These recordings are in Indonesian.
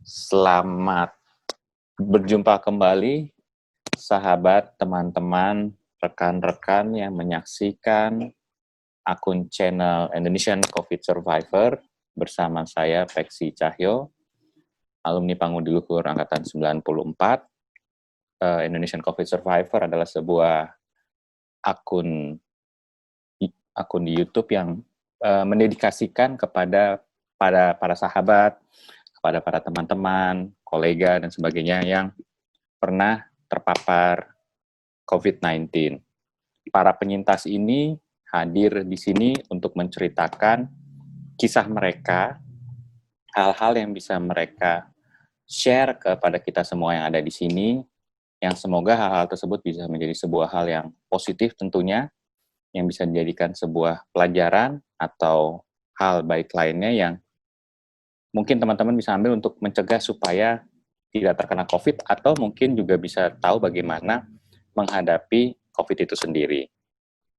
Selamat berjumpa kembali, sahabat, teman-teman, rekan-rekan yang menyaksikan akun channel Indonesian COVID Survivor bersama saya, Peksi Cahyo, alumni Pangudi Luhur Angkatan 94. Indonesian COVID Survivor adalah sebuah akun di YouTube yang mendedikasikan kepada para sahabat, kepada para teman-teman, kolega, dan sebagainya yang pernah terpapar COVID-19. Para penyintas ini hadir di sini untuk menceritakan kisah mereka, hal-hal yang bisa mereka share kepada kita semua yang ada di sini, yang semoga hal-hal tersebut bisa menjadi sebuah hal yang positif tentunya, yang bisa dijadikan sebuah pelajaran atau hal baik lainnya yang mungkin teman-teman bisa ambil untuk mencegah supaya tidak terkena COVID, atau mungkin juga bisa tahu bagaimana menghadapi COVID itu sendiri.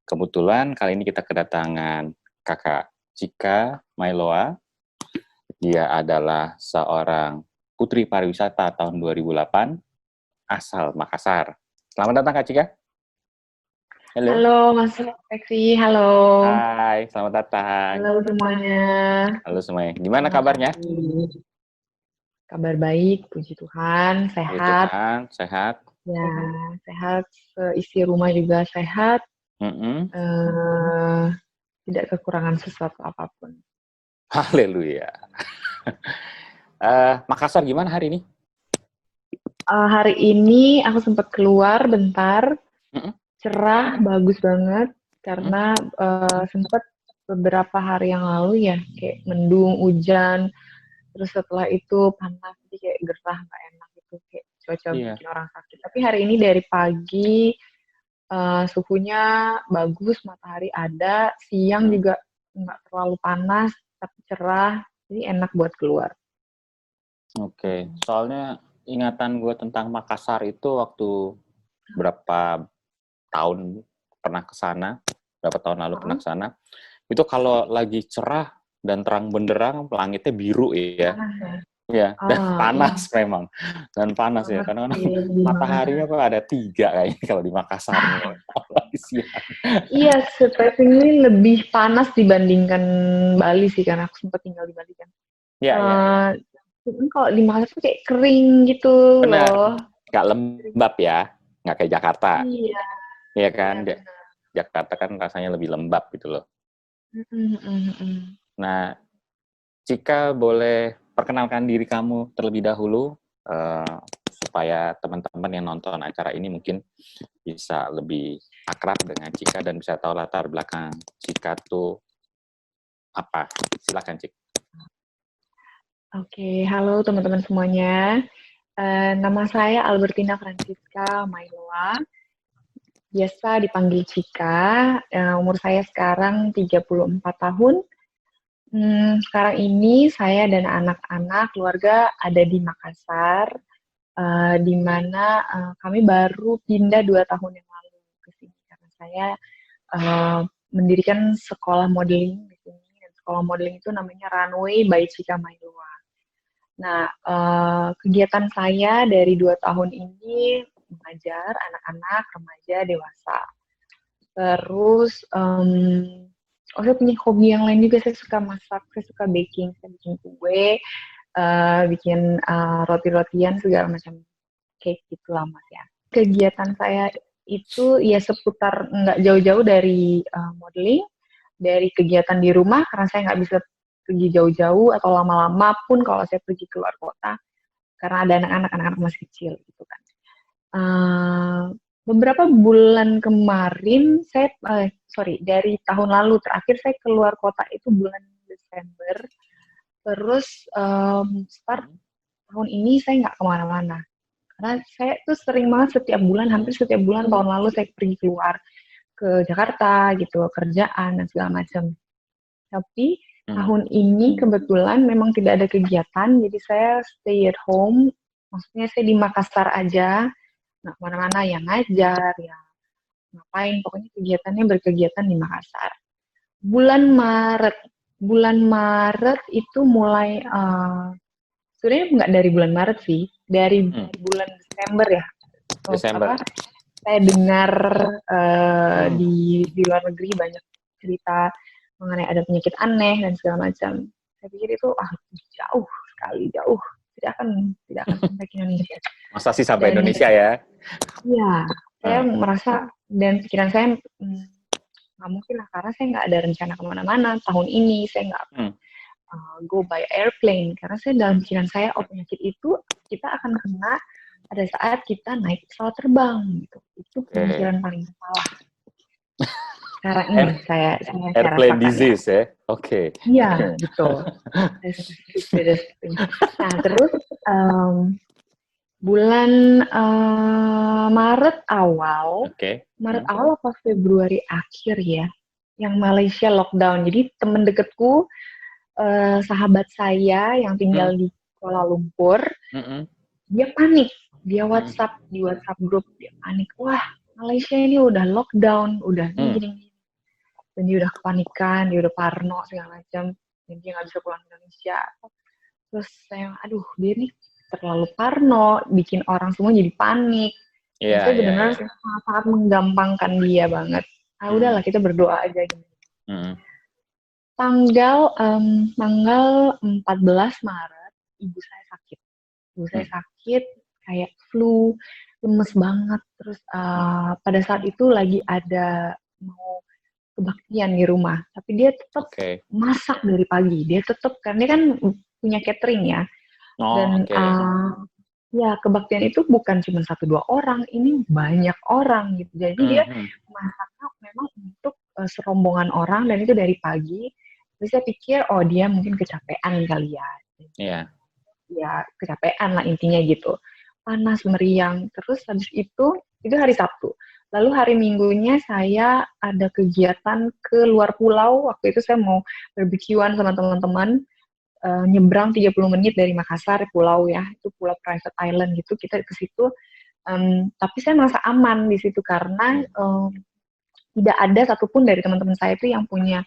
Kebetulan kali ini kita kedatangan Kakak Cika Mailoa. Dia adalah seorang putri pariwisata tahun 2008, asal Makassar. Selamat datang Kak Cika. Halo. Halo Mas Peksi, halo. Hai, selamat datang. Halo semuanya. Halo semuanya. Gimana kabarnya? Kabar baik, puji Tuhan, Puji sehat. Tuhan, sehat. Ya, sehat. Isi rumah juga sehat. Tidak kekurangan sesuatu apapun. Haleluya. Makassar gimana hari ini? Hari ini aku sempat keluar bentar. Cerah, bagus banget. Karena sempat beberapa hari yang lalu ya, kayak mendung, hujan. Terus setelah itu panas, jadi kayak gerah, nggak enak gitu, kayak cuaca bikin orang sakit. Tapi hari ini dari pagi suhunya bagus, matahari ada, siang juga nggak terlalu panas, tapi cerah, jadi enak buat keluar. Oke, soalnya ingatan gue tentang Makassar itu waktu berapa tahun pernah ke sana, berapa tahun lalu pernah ke sana, itu kalau lagi cerah dan terang benderang, langitnya biru ya. Ya, dan panas iya. Memang. Dan panas ya, karena mataharinya kok ada 3 kayaknya kalau di Makassar nih. Iya, surprisingly lebih panas dibandingkan Bali sih, karena aku sempat tinggal di Bali kan. Iya, Kalau di Makassar tuh kayak kering gitu. Benar. Loh. Nggak lembab ya, nggak kayak Jakarta. Iya. Iya kan, iya, Jakarta kan rasanya lebih lembab gitu loh. Nah, Cika boleh perkenalkan diri kamu terlebih dahulu, supaya teman-teman yang nonton acara ini mungkin bisa lebih akrab dengan Cika dan bisa tahu latar belakang Cika tuh apa. Silakan, Cik. Oke, halo teman-teman semuanya. Nama saya Albertina Francisca Mailoa. Biasa dipanggil Cika. Umur saya sekarang 34 tahun. Sekarang ini saya dan anak-anak keluarga ada di Makassar, di mana kami baru pindah 2 tahun yang lalu ke sini karena saya mendirikan sekolah modeling di sini. Dan sekolah modeling itu namanya Runway by Cika Mailoa. Nah, kegiatan saya dari 2 tahun ini mengajar anak-anak, remaja, dewasa. Terus, saya punya hobi yang lain juga, saya suka masak, saya suka baking, saya bikin kue, bikin roti-rotian, segala macam cake gitu lah Mas ya. Kegiatan saya itu ya seputar nggak jauh-jauh dari modeling, dari kegiatan di rumah, karena saya nggak bisa pergi jauh-jauh atau lama-lama pun kalau saya pergi keluar kota karena ada anak-anak masih kecil gitu kan. Beberapa bulan kemarin saya dari tahun lalu terakhir saya keluar kota itu bulan Desember. Terus start tahun ini saya nggak kemana-mana karena saya tuh sering banget hampir setiap bulan tahun lalu saya pergi keluar ke Jakarta gitu, kerjaan dan segala macam. Tapi tahun ini kebetulan memang tidak ada kegiatan, jadi saya stay at home. Maksudnya saya di Makassar aja, nggak kemana-mana, yang ngajar, ya ngapain, pokoknya kegiatannya berkegiatan di Makassar. Bulan Maret itu mulai sebenarnya nggak dari bulan Maret sih, dari bulan Desember ya. Desember. Saya dengar di luar negeri banyak cerita mengenai ada penyakit aneh dan segala macam. Saya pikir itu jauh sekali, jauh. Tidak akan sampai ke Indonesia. Masa sih sampai Indonesia ya? Iya, saya merasa dan pikiran saya nggak mungkin lah karena saya nggak ada rencana kemana-mana tahun ini. Saya nggak go by airplane karena saya dalam pikiran saya penyakit itu kita akan kena pada saat kita naik pesawat terbang gitu. Itu pemikiran paling salah. Sekarang ini saya airplane rasakan disease ya. Oke. Iya, betul. Nah, terus bulan Maret awal apa Februari akhir ya, yang Malaysia lockdown. Jadi temen deketku, sahabat saya yang tinggal di Kuala Lumpur, dia panik. Dia di WhatsApp grup, dia panik. Wah, Malaysia ini udah lockdown, udah gini. Dan dia udah kepanikan, dia udah parno segala macam, dan dia nggak bisa pulang ke Indonesia. Terus saya, aduh dia nih terlalu parno, bikin orang semua jadi panik. Saya benar-benar sangat menggampangkan dia banget. Udahlah kita berdoa aja gitu. Tanggal 14 Maret, ibu saya sakit. Ibu saya sakit, kayak flu, lemes banget. Terus pada saat itu lagi ada mau kebaktian di rumah, tapi dia tetap masak dari pagi. Dia tetap, karena dia kan punya catering ya. Dan ya kebaktian itu bukan cuma 1-2 orang, ini banyak orang gitu. Jadi dia masaknya memang untuk serombongan orang dan itu dari pagi. Terus saya pikir, dia mungkin kecapean kali ya. Ya kecapean lah intinya gitu. Panas meriang. Terus habis itu hari Sabtu. Lalu hari Minggunya saya ada kegiatan ke luar pulau. Waktu itu saya mau barbekyuan sama teman-teman, nyebrang 30 menit dari Makassar, pulau ya, itu pulau private island gitu. Kita ke situ, tapi saya merasa aman di situ karena tidak ada satupun dari teman-teman saya itu yang punya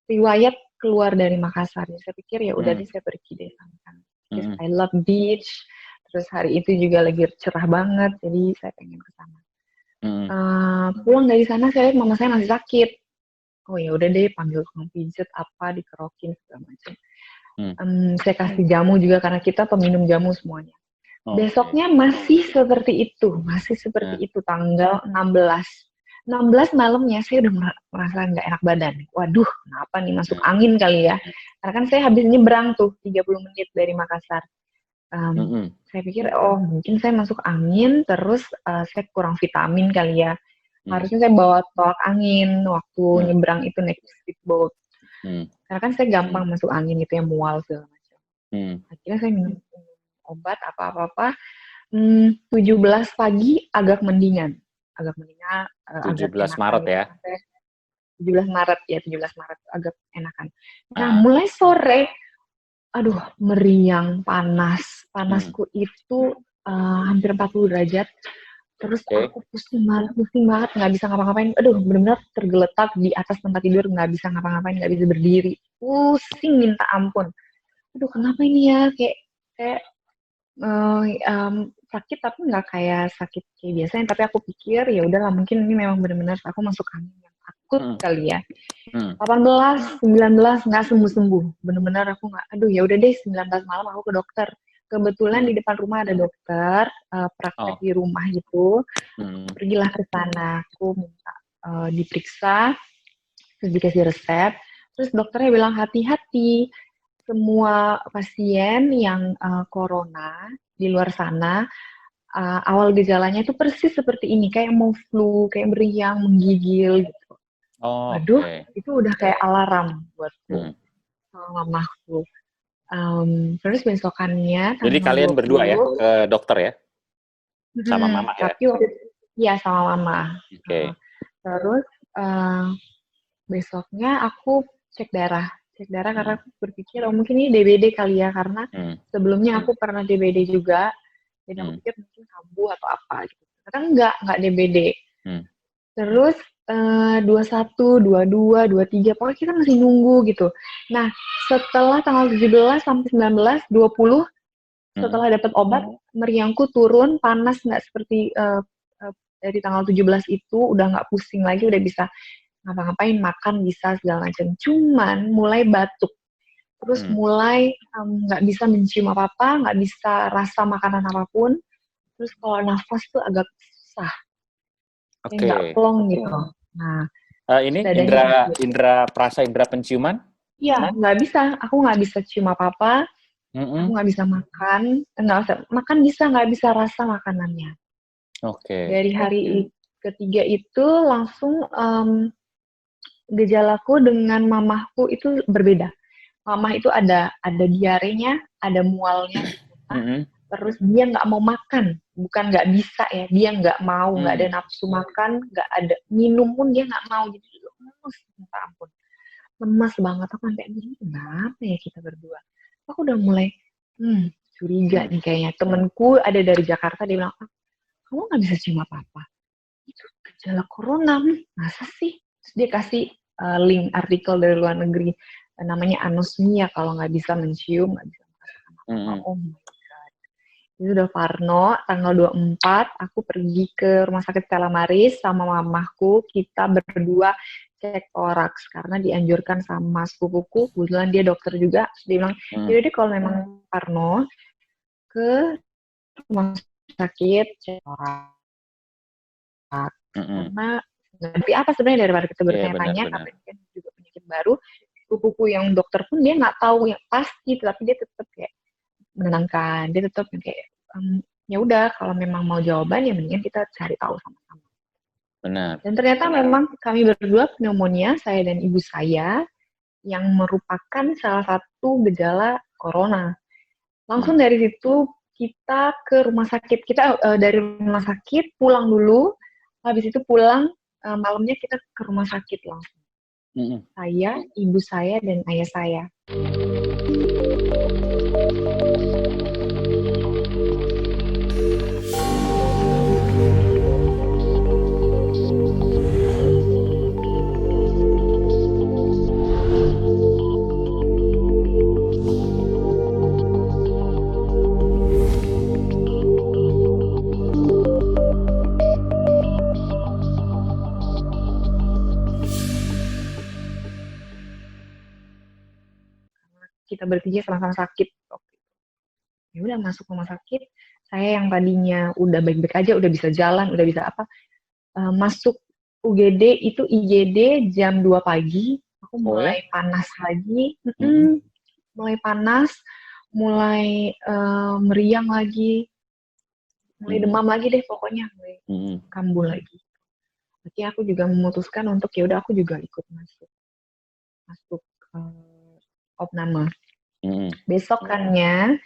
riwayat keluar dari Makassar. Jadi saya pikir ya udah deh saya pergi deh sama kan. I love beach. Terus hari itu juga lagi cerah banget, jadi saya pengen ke sana. Pulang dari sana saya lihat mama saya masih sakit. Oh ya udah deh, panggil tukang pijat apa, dikerokin segala macam. Saya kasih jamu juga karena kita peminum jamu semuanya. Besoknya masih seperti itu, tanggal 16 malamnya saya udah merasa nggak enak badan. Waduh, kenapa nih, masuk angin kali ya? Karena kan saya habis nyebrang tuh 30 menit dari Makassar. Saya pikir mungkin saya masuk angin, terus saya kurang vitamin kali ya. Harusnya saya bawa tolak angin waktu nyebrang itu naik speedboat. Karena kan saya gampang masuk angin gitu ya, mual segala macam. Akhirnya saya minum obat apa-apa. 17 pagi agak mendingan. 17 Maret ya? 17 Maret agak enakan. Nah, mulai sore aduh, meriang, panasku itu hampir 40 derajat, terus aku pusing banget, nggak bisa ngapa-ngapain, aduh benar-benar tergeletak di atas tempat tidur, nggak bisa ngapa-ngapain, nggak bisa berdiri, pusing minta ampun, aduh kenapa ini ya, kayak sakit tapi nggak kayak sakit kayak biasanya, tapi aku pikir ya udahlah mungkin ini memang benar-benar aku masuk angin yang akut kali ya. 18, 19 nggak sembuh-sembuh, bener-bener aku nggak, aduh ya udah deh 19 malam aku ke dokter. Kebetulan di depan rumah ada dokter praktek di rumah gitu, pergilah ke sana, aku minta diperiksa, terus dikasih resep, terus dokternya bilang hati-hati, semua pasien yang corona di luar sana awal gejalanya itu persis seperti ini, kayak mau flu, kayak meriang, menggigil gitu. Waduh, itu udah kayak alarm buatku sama mamaku. Terus besokannya jadi kalian 20, berdua ya ke dokter ya? Sama mama ya? Tapi ya sama mama. Terus besoknya aku cek darah karena aku berpikir mungkin ini DBD kali ya, karena sebelumnya aku pernah DBD juga, dan aku pikir mungkin kambuh atau apa gitu. Ternyata enggak DBD. Terus 21, 22, 23, pokoknya kita masih nunggu gitu. Nah, setelah tanggal 17 sampai 19, 20, setelah dapat obat, meriangku turun, panas nggak seperti dari tanggal 17 itu, udah nggak pusing lagi, udah bisa ngapa-ngapain, makan bisa segala macam. Cuman mulai batuk, terus mulai nggak bisa mencium apa-apa, nggak bisa rasa makanan apapun, terus kalau nafas tuh agak susah, kayak nggak Oke. plong gitu. Nah, Ini dadanya sakit. indera penciuman? Iya, nggak bisa. Aku nggak bisa cium apa-apa, aku Mm-mm. nggak bisa makan, nggak bisa makan bisa, nggak bisa rasa makanannya. Oke. Dari hari ketiga itu langsung gejalaku dengan mamahku itu berbeda. Mamah itu ada diarenya, ada mualnya di muntah, Mm-mm. terus dia nggak mau makan, bukan nggak bisa ya, dia nggak mau, nggak ada Mm. nafsu makan, nggak ada minum pun dia nggak mau, jadi lemes, minta ampun, lemes banget. Aku sampai ini kenapa ya kita berdua? Aku udah mulai curiga nih kayaknya. Temenku ada dari Jakarta, dia bilang, kamu nggak bisa cium apa-apa, itu gejala corona, masa sih? Terus dia kasih link artikel dari luar negeri, namanya anosmia, kalau nggak bisa mencium, nggak bisa merasakan apa-apa. Mm-mm. Oh my god. Itu udah parno, tanggal 24, aku pergi ke rumah sakit Stella Maris sama mamahku, kita berdua cek toraks, karena dianjurkan sama sepupuku, kebetulan dia dokter juga, dia bilang, Mm. jadi kalau memang parno, ke rumah sakit cek toraks. Mm-mm. Karena tapi apa sebenarnya daripada kita Iya, bertanya-tanya, benar-benar. karena ini kan juga penyakit baru, sepupuku yang dokter pun dia nggak tahu yang pasti, tapi dia tetap kayak menenangkan, dia tetap kayak ya udah kalau memang mau jawaban ya mendingan kita cari tahu sama-sama. Benar. Dan ternyata memang kami berdua pneumonia, saya dan ibu saya, yang merupakan salah satu gejala corona. Langsung dari situ kita ke rumah sakit. Kita dari rumah sakit pulang dulu. Habis itu pulang malamnya kita ke rumah sakit langsung. Mm-mm. Saya, ibu saya, dan ayah saya. Kita bertiga sama-sama sakit. Ya udah masuk rumah sakit. Saya yang tadinya udah baik-baik aja, udah bisa jalan, udah bisa apa, masuk UGD itu IGD jam 2 pagi. Aku Oh ya? mulai panas lagi, Mm-mm. mulai panas, mulai meriang lagi, mulai demam lagi deh pokoknya, mulai Mm-mm. kambuh lagi. Akhirnya aku juga memutuskan untuk ya udah aku juga ikut masuk opname. Mm-mm. Besokannya,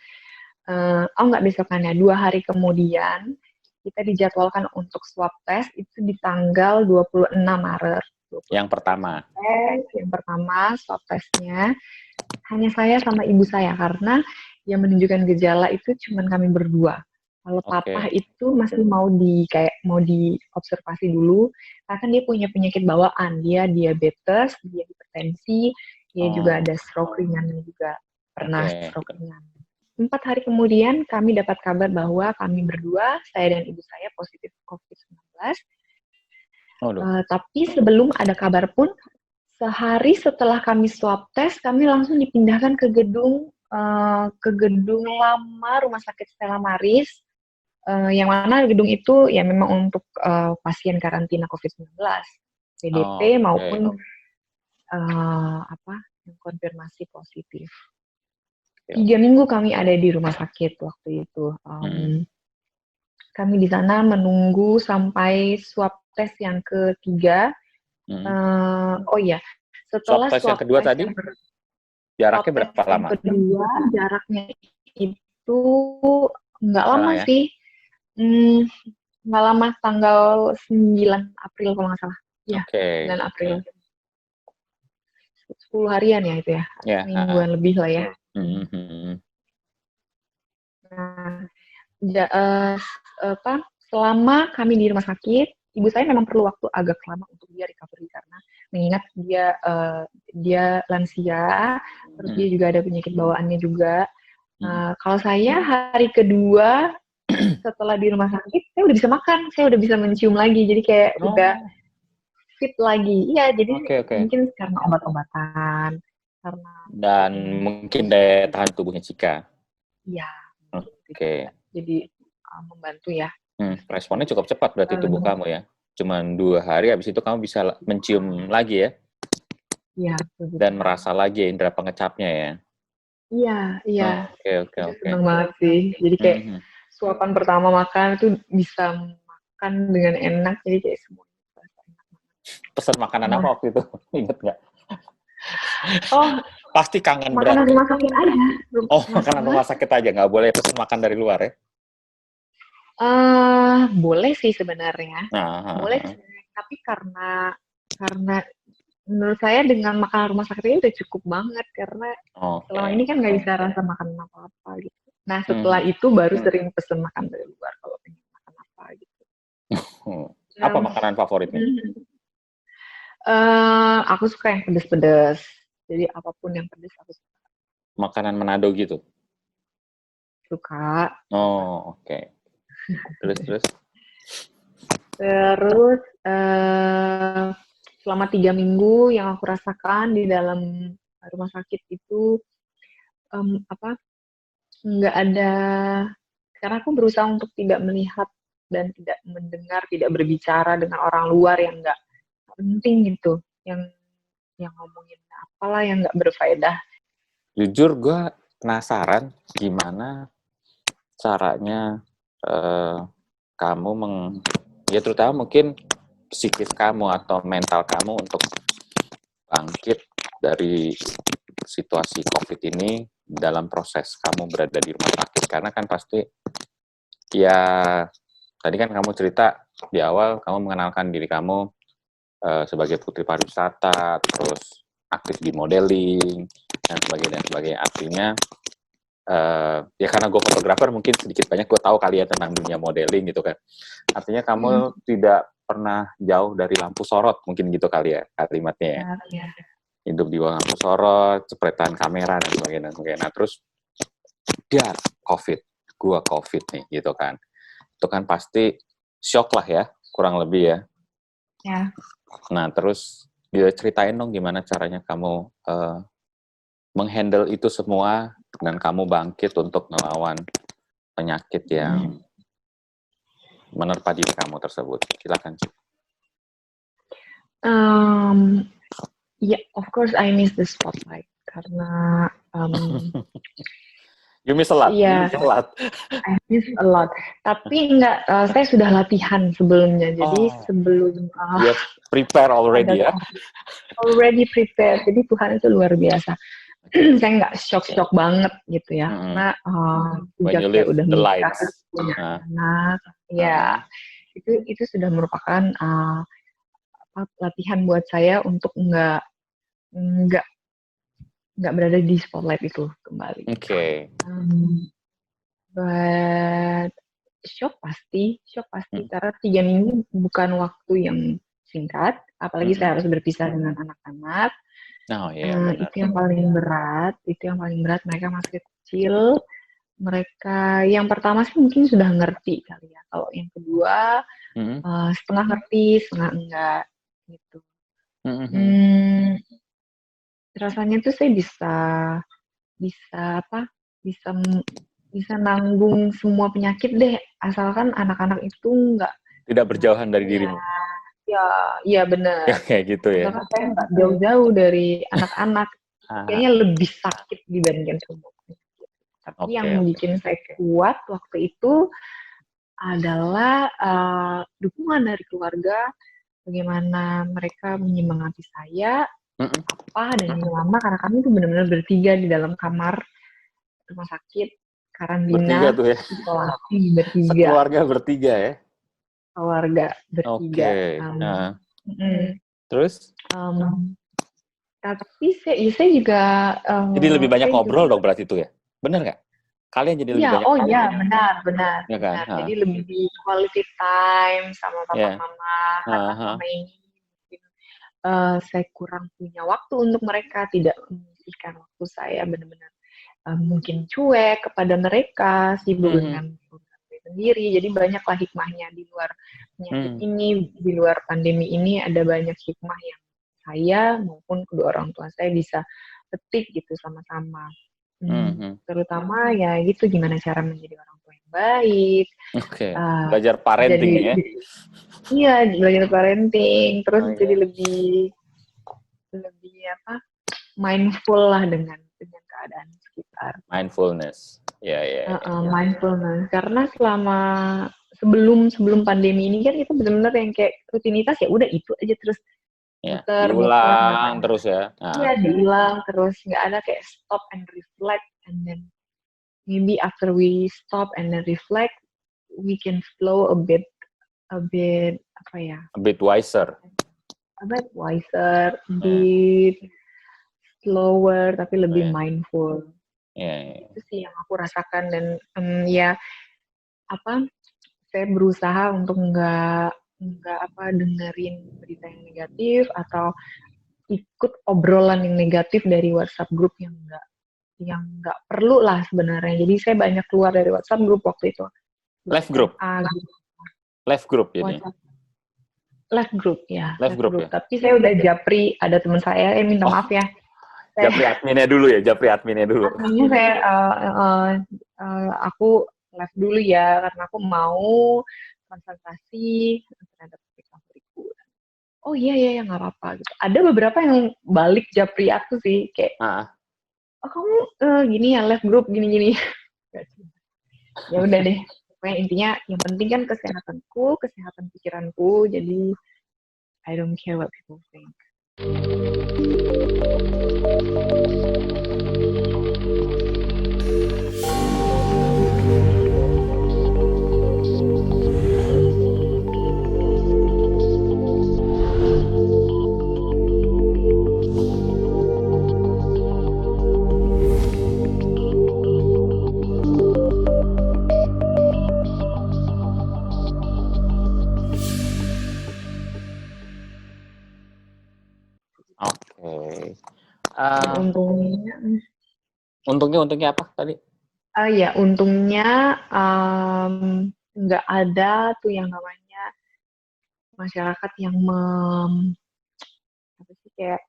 oh nggak besokannya, 2 hari kemudian kita dijadwalkan untuk swab test itu di tanggal 26 Maret. Yang pertama. Yang pertama swab testnya hanya saya sama ibu saya, karena yang menunjukkan gejala itu cuma kami berdua. Kalau papa Oke. itu masih mau diobservasi dulu, karena kan dia punya penyakit bawaan, dia diabetes, dia hipertensi, dia juga ada stroke ringan juga, pernah Oke. stroke ringan. 4 hari kemudian kami dapat kabar bahwa kami berdua, saya dan ibu saya positif COVID-19. Tapi sebelum ada kabar pun, sehari setelah kami swab test, kami langsung dipindahkan ke gedung lama Rumah Sakit Stella Maris, yang mana gedung itu ya memang untuk pasien karantina COVID-19, PDP maupun konfirmasi positif. 3 minggu kami ada di rumah sakit waktu itu. Kami di sana menunggu sampai swab test yang ketiga. Oh iya, setelah swab test yang kedua tadi, jaraknya berapa lama? Yang kedua, jaraknya itu nggak lama ya? sih. Nggak lama, tanggal 9 April kalau nggak salah. Ya, 9 April. 10 harian ya itu ya. Mingguan lebih lah ya. Nah, selama kami di rumah sakit, ibu saya memang perlu waktu agak lama untuk dia recovery karena mengingat dia lansia, terus dia juga ada penyakit bawaannya juga. Kalau saya hari kedua setelah di rumah sakit, saya udah bisa makan, saya udah bisa mencium lagi, jadi kayak udah fit lagi. Iya, jadi mungkin karena obat-obatan, karena dan mungkin daya tahan tubuhnya Cika. Iya. Oke. Jadi membantu ya. Responnya cukup cepat berarti tubuh kamu ya. Cuman 2 hari, habis itu kamu bisa mencium lagi ya. Iya. Dan merasa lagi ya, indera pengecapnya ya. Iya. Oke. Senang banget sih. Jadi kayak suapan pertama makan itu bisa makan dengan enak, jadi kayak semua. Pesan makanan apa waktu itu? Ingat nggak? Oh, pasti kangen makanan berat. Rumah sakit aja. Makanan rumah sakit aja, nggak boleh pesan makan dari luar ya? Boleh sih sebenarnya. Boleh Nah. sih, tapi karena menurut saya dengan makanan rumah sakit ini udah cukup banget, karena selama ini kan nggak bisa rasa makan apa-apa gitu. Nah, setelah itu baru sering pesen makan dari luar kalau pengen makan apa gitu. Apa makanan favoritnya? Aku suka yang pedes-pedes. Jadi apapun yang pedes aku suka. Makanan Manado gitu? Suka. Oke. Terus? Terus selama 3 minggu yang aku rasakan di dalam rumah sakit itu nggak ada, karena aku berusaha untuk tidak melihat dan tidak mendengar, tidak berbicara dengan orang luar yang nggak penting gitu, yang ngomongin apalah yang nggak berfaedah. Jujur gue penasaran gimana caranya kamu ya terutama mungkin psikis kamu atau mental kamu untuk bangkit dari situasi COVID ini dalam proses kamu berada di rumah sakit. Karena kan pasti, ya tadi kan kamu cerita di awal kamu mengenalkan diri kamu sebagai putri pariwisata, terus aktif di modeling, dan sebagainya. Artinya, ya karena gue fotografer mungkin sedikit banyak gue tahu kali ya tentang dunia modeling gitu kan. Artinya kamu tidak pernah jauh dari lampu sorot, mungkin gitu kali ya kalimatnya ya. Hidup di bawah lampu sorot, cepretan kamera dan sebagainya. Nah terus dia gua COVID nih gitu kan. Itu kan pasti shock lah ya, kurang lebih ya. Ya. Nah terus dia ceritain dong gimana caranya kamu menghandle itu semua dan kamu bangkit untuk melawan penyakit yang menerpa diri kamu tersebut. Silakan. Yeah, of course I miss the spotlight karena you miss a lot. Yeah, I miss a lot. Tapi saya sudah latihan sebelumnya. Jadi sebelum you prepare already ya. Already prepared. Jadi Tuhan itu luar biasa. Saya nggak shock banget gitu ya, karena sejak saya udah menikah punya anak, ya itu sudah merupakan latihan buat saya untuk nggak berada di spotlight itu kembali. Oke. But shock pasti karena 3 minggu bukan waktu yang singkat, apalagi saya harus berpisah dengan anak-anak. Itu yang paling berat. Mereka masih kecil. Mereka yang pertama sih mungkin sudah ngerti kali ya. Kalau yang kedua setengah ngerti, setengah enggak gitu. Rasanya tuh saya bisa nanggung semua penyakit deh, asalkan anak-anak itu tidak berjauhan dari dirimu. Ya benar. Ya, kayak gitu ya. Asalkan saya nggak jauh-jauh dari anak-anak, kayaknya lebih sakit dibandingkan semua. Tapi yang bikin saya kuat waktu itu adalah dukungan dari keluarga, bagaimana mereka menyemangati saya, dan lama karena kami tuh benar-benar bertiga di dalam kamar rumah sakit, karantina, bertiga tuh ya. Isolasi bertiga. Sekeluarga bertiga ya. Keluarga bertiga. Terus? Tapi saya juga. Jadi lebih banyak ngobrol dong berarti itu ya, benar nggak? Kalian jadi lebih banyak. Iya, benar. Ya kan? Jadi lebih quality time sama papa mama, karena selama ini saya kurang punya waktu untuk mereka, tidak menyisihkan waktu saya benar-benar mungkin cuek kepada mereka, sibuk Mhm. dengan program saya sendiri. Jadi banyaklah hikmahnya di luar penyakit Mhm. ini, di luar pandemi ini ada banyak hikmah yang saya maupun kedua orang tua saya bisa petik gitu sama-sama. Mhm. Terutama ya gitu gimana cara menjadi orang tua yang baik, Oke, uh, belajar parenting jadi nih ya. iya belajar parenting, terus Oh, jadi iya. lebih lebih apa mindful lah dengan keadaan sekitar. Mindfulness. Ya, ya, ya. Mindfulness karena selama sebelum pandemi ini kan kita benar-benar yang kayak rutinitas ya udah itu aja terus Ya, muter-muter nggak diulang ada terus ya. Nah, iya diulang terus nggak ada kayak stop and reflect and then maybe after we stop and then reflect we can flow a bit apa ya a bit wiser. a bit wiser, a Ya, bit slower tapi lebih ya, mindful. ya, ya. Itu sih yang aku rasakan dan ya apa saya berusaha untuk nggak apa dengerin berita yang negatif atau ikut obrolan yang negatif dari WhatsApp grup yang nggak perlu lah sebenarnya. Jadi saya banyak keluar dari WhatsApp grup waktu itu. Grup Live group, SMA, grup live group jadi. WhatsApp, live group ya, Live live group group. ya. Tapi saya udah japri, ada teman saya, minta Oh, maaf ya. japri Saya adminnya dulu ya, japri adminnya dulu. adminnya saya aku live dulu ya karena aku mau konsentrasi terhadap topik favoritku. Oh iya iya ya nggak apa-apa gitu. Ada beberapa yang balik japri aku sih kayak Ah, oh kamu gini ya live group gini-gini. Ya udah deh. Pokoknya intinya yang penting kan kesehatanku, kesehatan pikiranku. Jadi I don't care what people think. oke. Dan Untungnya apa tadi? ya untungnya nggak ada tuh yang namanya masyarakat yang apa sih kayak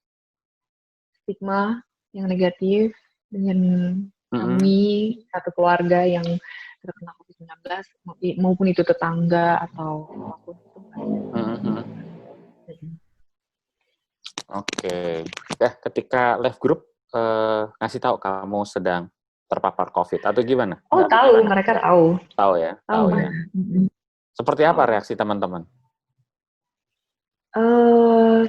stigma yang negatif dengan Mm-mm. kami satu keluarga yang terkena COVID-19 maupun itu tetangga atau apapun itu nggak ada. Mm-mm. Oke. Ketika live group ngasih tahu kamu sedang terpapar COVID atau gimana? Oh Nggak? tahu, mereka tahu, Tahu ya, tahu tahu ya. mereka. Seperti apa Tahu. reaksi teman-teman? Eh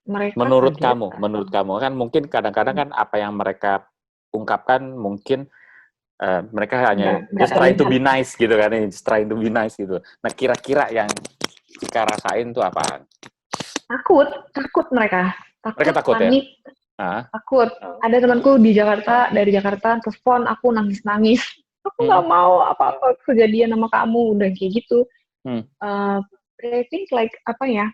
mereka kaget. Menurut kamu kan mungkin kadang-kadang kan apa yang mereka ungkapkan mungkin mereka hanya Nggak just trying to terlihat. be nice gitu kan, just trying to be nice gitu. Nah kira-kira yang Cika rasain tuh apaan? Takut mereka, Mereka takut, takut ya? panik, Ah, takut. Ada temanku di Jakarta, dari Jakarta telepon aku nangis-nangis. Aku nggak hmm, mau apa-apa kejadian sama kamu, udah kayak gitu. hmm, I think like apa ya?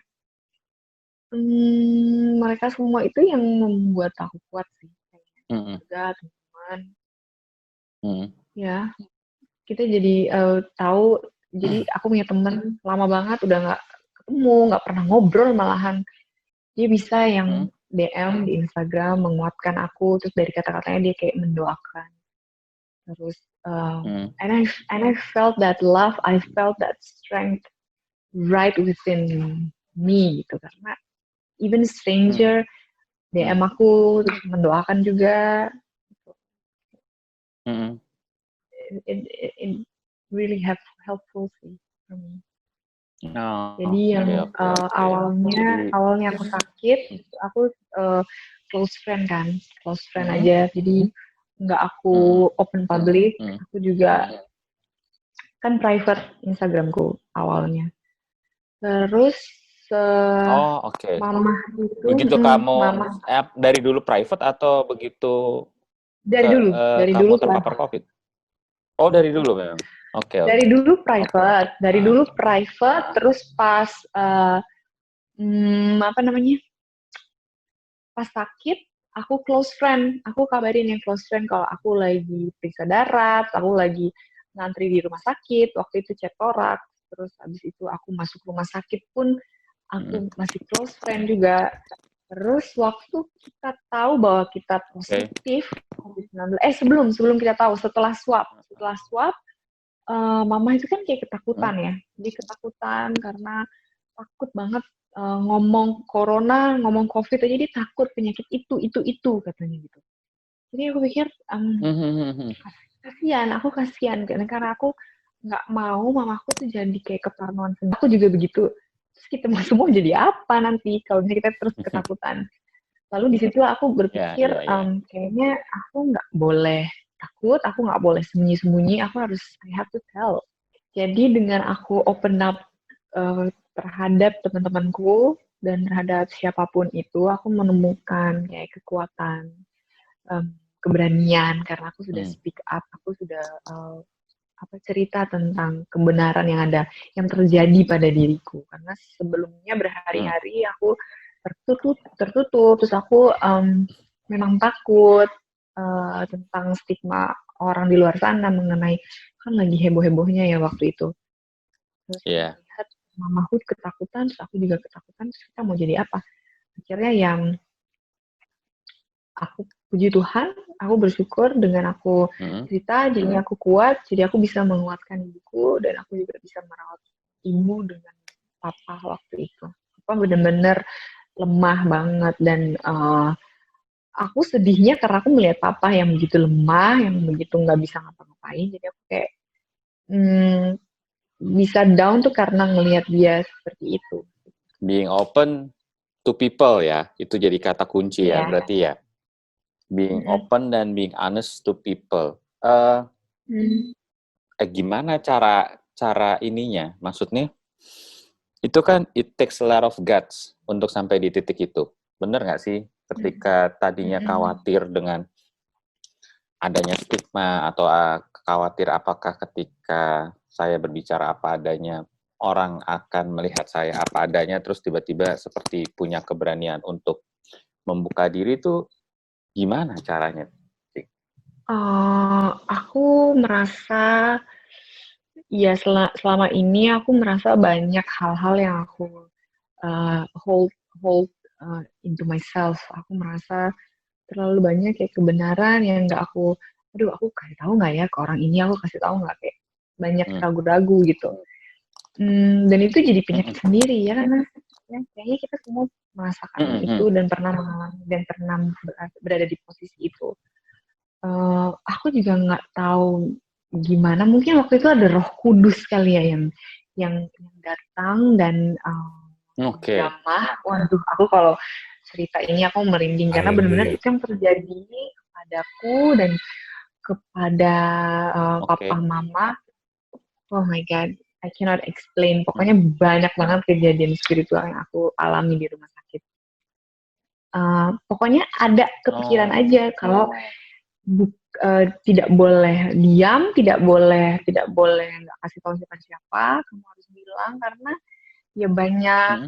Mereka semua itu yang membuat aku kuat sih. Kayak hmm, keluarga, teman, hmm, ya. Kita jadi tahu. Jadi aku punya teman lama banget udah nggak ketemu, nggak pernah ngobrol malahan. Dia bisa hmm, yang DM di Instagram menguatkan aku, terus dari kata-katanya dia kayak mendoakan. Terus hmm, and I felt that love, I felt that strength right within me gitu karena even hmm, stranger hmm, DM aku terus mendoakan juga. hmm. It really helpful sih for me. Oh, Jadi yang oke, oke, oke. Jadi, awalnya aku sakit, aku close friend kan, close friend hmm, aja. Jadi nggak hmm, aku open public, hmm. aku juga kan private Instagramku awalnya. Terus Oh, oke. mama itu, Begitu kamu mama dari dulu private atau begitu dari kamu dulu terpapar COVID? Oh, dari dulu memang. Oke, oke. dari dulu private, terus pas apa namanya, pas sakit, aku close friend, aku kabarin yang close friend kalau aku lagi periksa darah, aku lagi ngantri di rumah sakit, waktu itu cek toraks, terus habis itu aku masuk rumah sakit pun aku masih close friend juga. Terus waktu kita tahu bahwa kita Oke. positif COVID-19, sebelum kita tahu, setelah swab, mama itu kan kayak ketakutan ya, jadi ketakutan karena takut banget ngomong corona, ngomong COVID aja dia takut penyakit itu katanya gitu. Jadi aku pikir aku kasihan karena aku nggak mau mamaku tuh jadi kayak keparnoan sendiri. Aku juga begitu. Terus kita semua jadi apa nanti kalau misalnya kita terus ketakutan. Lalu disitulah aku Ya, berpikir ya, ya. kayaknya aku nggak boleh takut, aku nggak boleh sembunyi-sembunyi, aku harus I have to tell. Jadi dengan aku open up terhadap teman-temanku dan terhadap siapapun itu, aku menemukan kayak kekuatan, keberanian karena aku sudah speak up, aku sudah cerita tentang kebenaran yang ada, yang terjadi pada diriku. Karena sebelumnya berhari-hari aku tertutup, terus aku memang takut tentang stigma orang di luar sana mengenai, kan lagi heboh-hebohnya ya waktu itu. Terus Iya. melihat mamaku ketakutan, terus aku juga ketakutan, terus kita mau jadi apa? Akhirnya yang aku puji Tuhan, aku bersyukur dengan aku cerita, jadinya aku kuat, jadi aku bisa menguatkan ibuku, dan aku juga bisa merawat ibu dengan papa waktu itu. Papa benar-benar lemah banget, dan aku sedihnya karena aku melihat papa yang begitu lemah, yang begitu nggak bisa ngapa-ngapain, jadi aku kayak bisa down tuh karena ngelihat dia seperti itu. Being open to people ya, itu jadi kata kunci ya, Iya. berarti ya. Being open dan being honest to people. Gimana cara ininya? Maksudnya, itu kan it takes a lot of guts untuk sampai di titik itu. Bener nggak sih? Ketika tadinya khawatir dengan adanya stigma atau khawatir apakah ketika saya berbicara apa adanya orang akan melihat saya apa adanya terus tiba-tiba seperti punya keberanian untuk membuka diri itu gimana caranya? Aku merasa ya selama ini aku merasa banyak hal-hal yang aku hold hold into myself. Aku merasa terlalu banyak kayak kebenaran yang nggak aduh aku kasih tahu nggak ya ke orang ini, aku kasih tahu nggak, kayak banyak ragu-ragu gitu. Dan itu jadi penyakit sendiri ya, karena ya, kayaknya kita semua merasakan itu dan pernah mengalami dan pernah berada di posisi itu. Aku juga nggak tahu gimana, mungkin waktu itu ada Roh Kudus kali ya yang datang dan menjamah. Waduh, aku kalau cerita ini aku merinding karena benar-benar itu yang terjadi kepadaku dan kepada papa mama. Oh my God, I cannot explain. Pokoknya banyak banget kejadian spiritual yang aku alami di rumah sakit. Pokoknya ada kepikiran aja kalau tidak boleh diam, tidak boleh nggak kasih tahu siapa-siapa, kamu harus bilang karena ya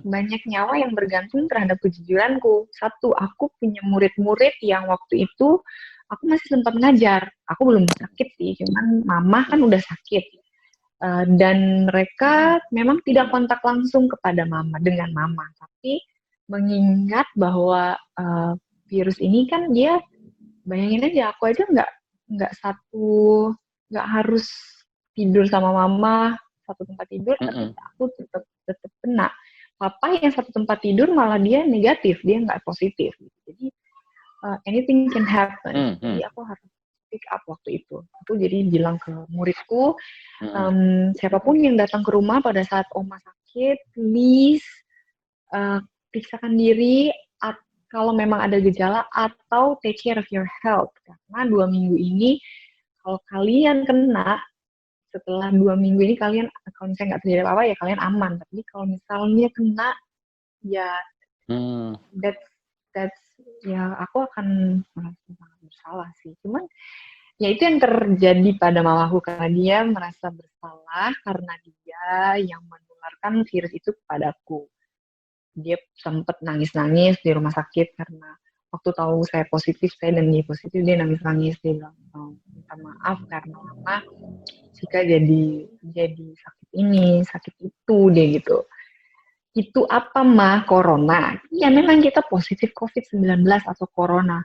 banyak nyawa yang bergantung terhadap kejujuranku. Satu, aku punya murid-murid yang waktu itu aku masih sempat ngajar. Aku belum sakit sih, cuman mama kan udah sakit. Dan mereka memang tidak kontak langsung kepada mama dengan mama, tapi mengingat bahwa virus ini kan dia, bayangin aja aku aja nggak harus tidur sama mama satu tempat tidur, tapi aku tetap kena. Papa yang satu tempat tidur malah dia negatif, dia nggak positif. Jadi anything can happen. Jadi aku harus pick up waktu itu. Aku jadi bilang ke muridku, siapapun yang datang ke rumah pada saat oma sakit, please periksakan diri kalau memang ada gejala atau take care of your health. Karena 2 minggu ini kalau kalian kena, setelah 2 minggu ini kalian, kalau misalnya nggak terjadi apa-apa ya kalian aman. Tapi kalau misalnya kena, ya that's ya aku akan merasa sangat bersalah sih. Cuman ya itu yang terjadi pada mamaku karena dia merasa bersalah karena dia yang menularkan virus itu kepadaku. dia sempet nangis-nangis di rumah sakit karena waktu tahu saya positif, saya dan dia positif, dia nangis-nangis, dia bilang, minta maaf karena mama jika jadi sakit ini, sakit itu, dia gitu. Itu apa mah corona? Ya memang kita positif COVID-19 atau corona.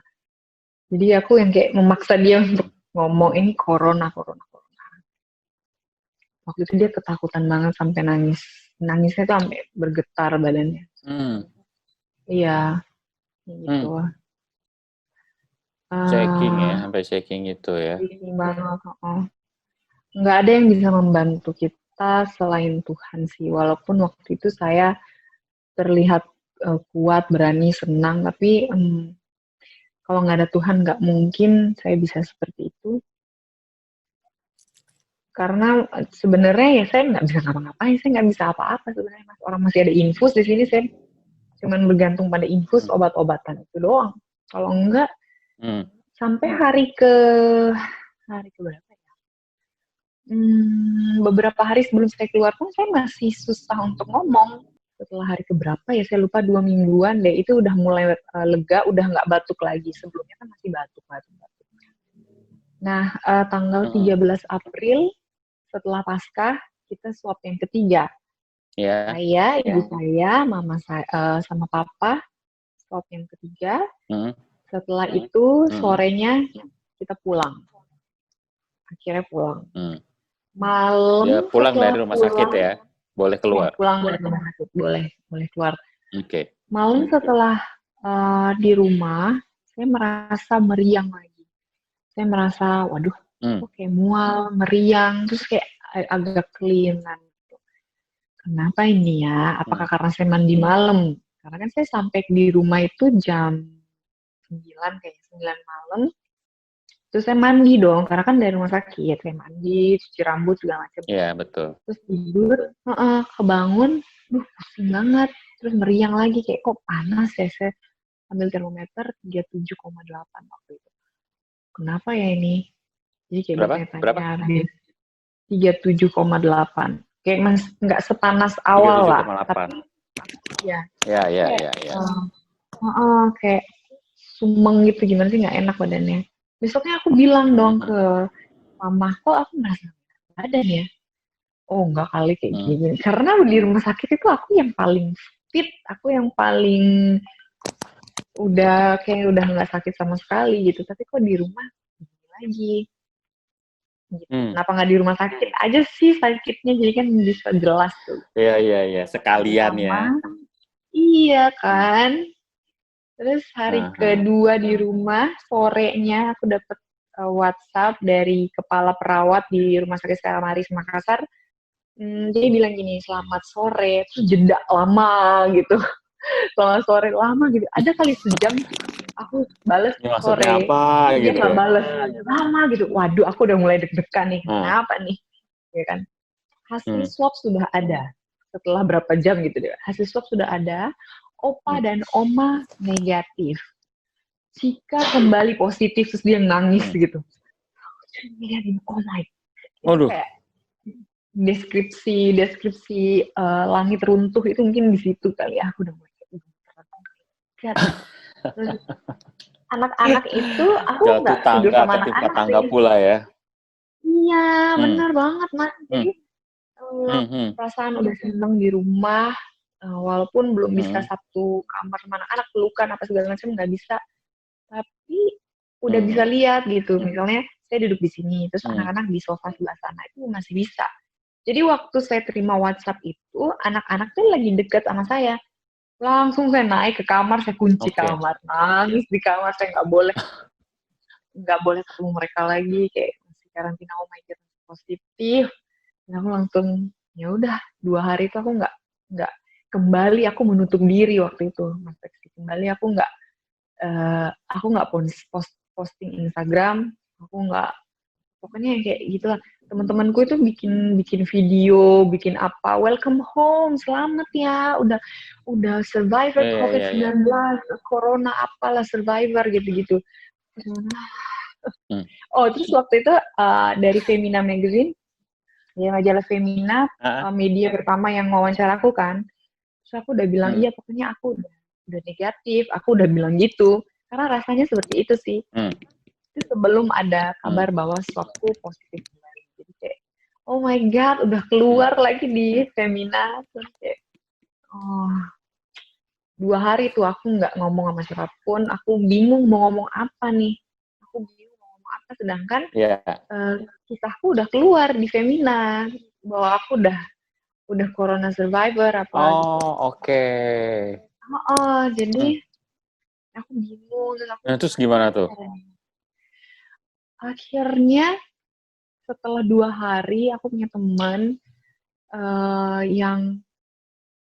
Jadi aku yang kayak memaksa dia untuk ngomong ini corona. Waktu itu dia ketakutan banget sampai nangis. Nangisnya tuh sampai bergetar badannya. Iya, gitu. Checking ya, sampai checking itu ya. Checking banget. Nggak ada yang bisa membantu kita selain Tuhan sih. Walaupun waktu itu saya terlihat kuat, berani, senang, tapi kalau nggak ada Tuhan nggak mungkin saya bisa seperti itu. Karena sebenarnya ya saya nggak bisa ngapa-ngapain, saya nggak bisa apa-apa sebenarnya mas. Orang masih ada infus di sini, saya cuman bergantung pada infus obat-obatan itu doang. Kalau enggak, sampai hari ke berapa ya? Beberapa hari sebelum saya keluar pun saya masih susah untuk ngomong. Setelah hari keberapa ya, saya lupa 2 mingguan deh, itu udah mulai lega, udah nggak batuk lagi. Sebelumnya kan masih batuk. Nah, tanggal 13 April, setelah Paskah, kita swab yang ketiga. Saya, ibu saya, mama saya, sama papa, swab yang ketiga. Setelah itu, sorenya kita pulang. Akhirnya pulang. Malam ya, pulang dari rumah sakit ya? Boleh keluar? Ya, pulang dari rumah sakit, boleh keluar. Oke. Malam setelah di rumah, saya merasa meriang lagi. Saya merasa, waduh, kok kayak mual, meriang, terus kayak agak kelihatan. Kenapa ini ya? Apakah karena saya mandi malam? Karena kan saya sampai di rumah itu jam 9, kayak 9 malam. Terus saya mandi dong, karena kan dari rumah sakit. Saya mandi, cuci rambut, segala macam. Iya, betul. Terus tidur, kebangun, pusing banget. Terus meriang lagi, kayak kok panas ya. Saya ambil termometer 37,8 waktu itu. Kenapa ya ini? Jadi kayak bertanya-tanya. 37,8. Kayak nggak sepanas awal lah. Tapi ya. Ya. Kayak sumeng gitu, gimana sih, nggak enak badannya. Besoknya aku bilang dong ke mama, kok aku merasa badan ya? Oh enggak kali kayak gini. Karena di rumah sakit itu aku yang paling fit, aku yang paling udah nggak sakit sama sekali gitu. Tapi kok di rumah gini lagi. Gitu. Kenapa nggak di rumah sakit aja sih sakitnya, jadi kan bisa jelas tuh. Iya, sekalian ya. Iya kan. Terus hari kedua di rumah, sorenya aku dapet WhatsApp dari kepala perawat di Rumah Sakit Stella Maris Makassar. Dia bilang gini, selamat sore, terus jeda lama gitu. Selamat sore lama gitu. Ada kali sejam aku bales sore. Apa, dia gitu nggak bales lama gitu. Waduh, aku udah mulai deg-degan nih. Kenapa nih? Ya kan. Hasil swab sudah ada. Setelah berapa jam gitu deh. Hasil swab sudah ada. Opa dan oma negatif. Jika kembali positif, terus dia nangis gitu. Oh my God. Kayak deskripsi langit runtuh itu mungkin di situ kali ya. Aku udah mulai anak-anak itu aku nggak tidur sama anak-anak tangga pula ya. Iya, benar banget mas. Jadi perasaan udah seneng di rumah, walaupun belum bisa satu kamar sama anak-anak, pelukan apa segala macam nggak bisa, tapi udah bisa lihat gitu. Misalnya saya duduk di sini, terus anak-anak di sofa sebelah sana itu masih bisa. Jadi waktu saya terima WhatsApp itu, anak-anak tuh lagi deket sama saya. Langsung saya naik ke kamar, saya kunci kamar, nangis di kamar, saya nggak boleh ketemu mereka lagi, kayak masih karantina, oh my God, positif. Dan aku langsung, ya udah 2 hari itu aku nggak kembali, aku menutup diri waktu itu, Mas Reksi. Kembali aku nggak posting Instagram, aku nggak, pokoknya kayak gitulah. Teman-temanku itu bikin video, bikin apa, welcome home, selamat ya, udah survivor COVID-19, corona apalah, survivor gitu-gitu. Oh, terus waktu itu dari Femina Magazine, ya majalah Femina, media pertama yang wawancara aku kan, Terus aku udah bilang, iya pokoknya aku udah negatif, aku udah bilang gitu. Karena rasanya seperti itu sih. Itu sebelum ada kabar bahwa swabku positif kembali. Jadi kayak, oh my God, udah keluar lagi di Femina. Terus kayak, oh, 2 hari tuh aku nggak ngomong sama siapapun. Aku bingung mau ngomong apa nih. Aku bingung mau ngomong apa. Sedangkan kisahku udah keluar di Femina. Bahwa aku udah corona survivor apa gitu. Oke. Jadi aku bingung. Terus aku Nah, terus gimana tuh? akhirnya setelah 2 hari aku punya teman yang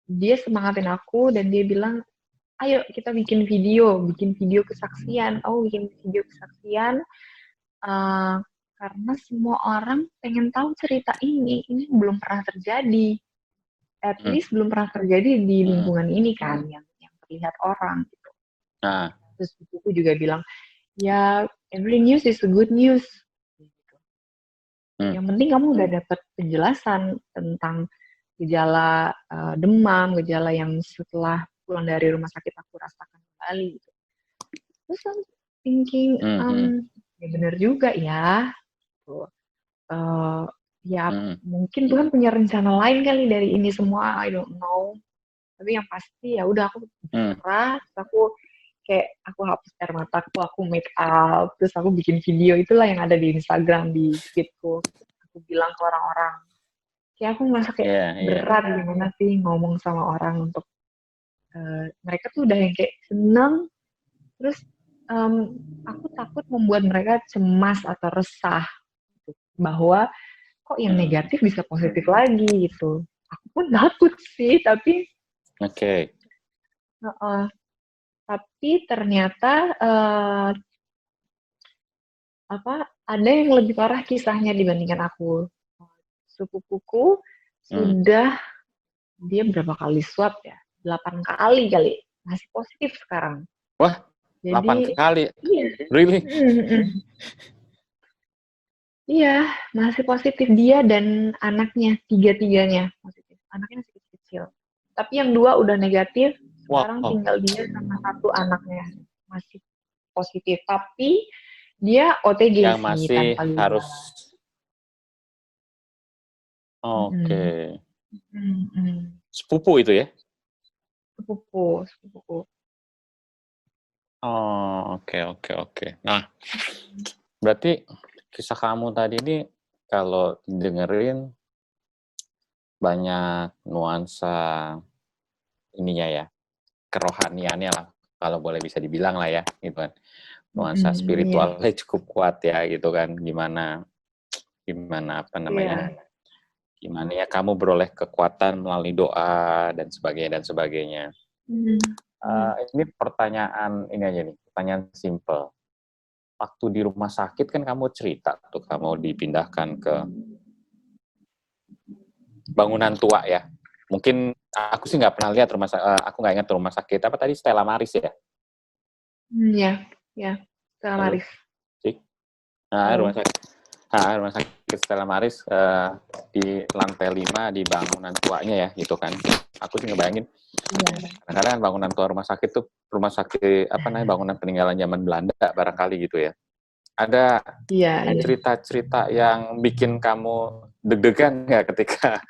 dia semangatin aku dan dia bilang, ayo kita bikin video kesaksian. Bikin video kesaksian karena semua orang pengen tahu cerita ini belum pernah terjadi. At least belum pernah terjadi di lingkungan ini kan, yang terlihat orang gitu. Terus buku juga bilang, ya every news is a good news. Gitu. Yang penting kamu udah dapat penjelasan tentang gejala demam, gejala yang setelah pulang dari rumah sakit aku rasakan kembali. Gitu. Terus I'm thinking, ya benar juga ya. Gitu. Mungkin Tuhan punya rencana lain kali dari ini semua, I don't know. Tapi yang pasti ya udah aku berserah, terus aku kayak aku hapus air mataku, aku make up, terus aku bikin video, itulah yang ada di Instagram, di feedku. Aku bilang ke orang-orang, kayak aku merasa kayak berat gimana sih ngomong sama orang untuk mereka tuh udah yang kayak seneng, terus aku takut membuat mereka cemas atau resah gitu, bahwa kok yang negatif bisa positif lagi gitu. Aku pun takut sih, tapi tapi ternyata ada yang lebih parah kisahnya dibandingkan aku. Sepupuku sudah dia berapa kali swab ya? 8 kali kali. Masih positif sekarang. Wah, jadi 8 kali? Iya. Really? Iya, masih positif. Dia dan anaknya, 3-tiganya positif. Anaknya masih kecil. Tapi yang 2 udah negatif, sekarang tinggal dia sama 1 anaknya masih positif. Tapi dia OTG yang sih, masih tanpa harus. Oke. Sepupu itu ya? Sepupu. Oke. Nah, berarti kisah kamu tadi ini kalau dengerin banyak nuansa ininya ya, kerohaniannya lah, kalau boleh bisa dibilang lah ya, gitu kan. Nuansa spiritualnya cukup kuat ya, gitu kan. Gimana apa namanya? Gimana ya kamu beroleh kekuatan melalui doa dan sebagainya. Ini pertanyaan ini aja nih, pertanyaan simple. Waktu di rumah sakit kan kamu cerita tuh kamu dipindahkan ke bangunan tua ya. Mungkin aku sih nggak pernah lihat aku nggak ingat rumah sakit apa tadi, Stella Maris ya? Ya, Stella Maris. Rumah sakit Stella Maris di lantai 5 di bangunan tuanya ya, gitu kan. Aku sih ngebayangin. Kadang-kadang bangunan tua rumah sakit tuh bangunan peninggalan zaman Belanda barangkali gitu ya. Ada cerita-cerita yang bikin kamu deg-degan nggak ketika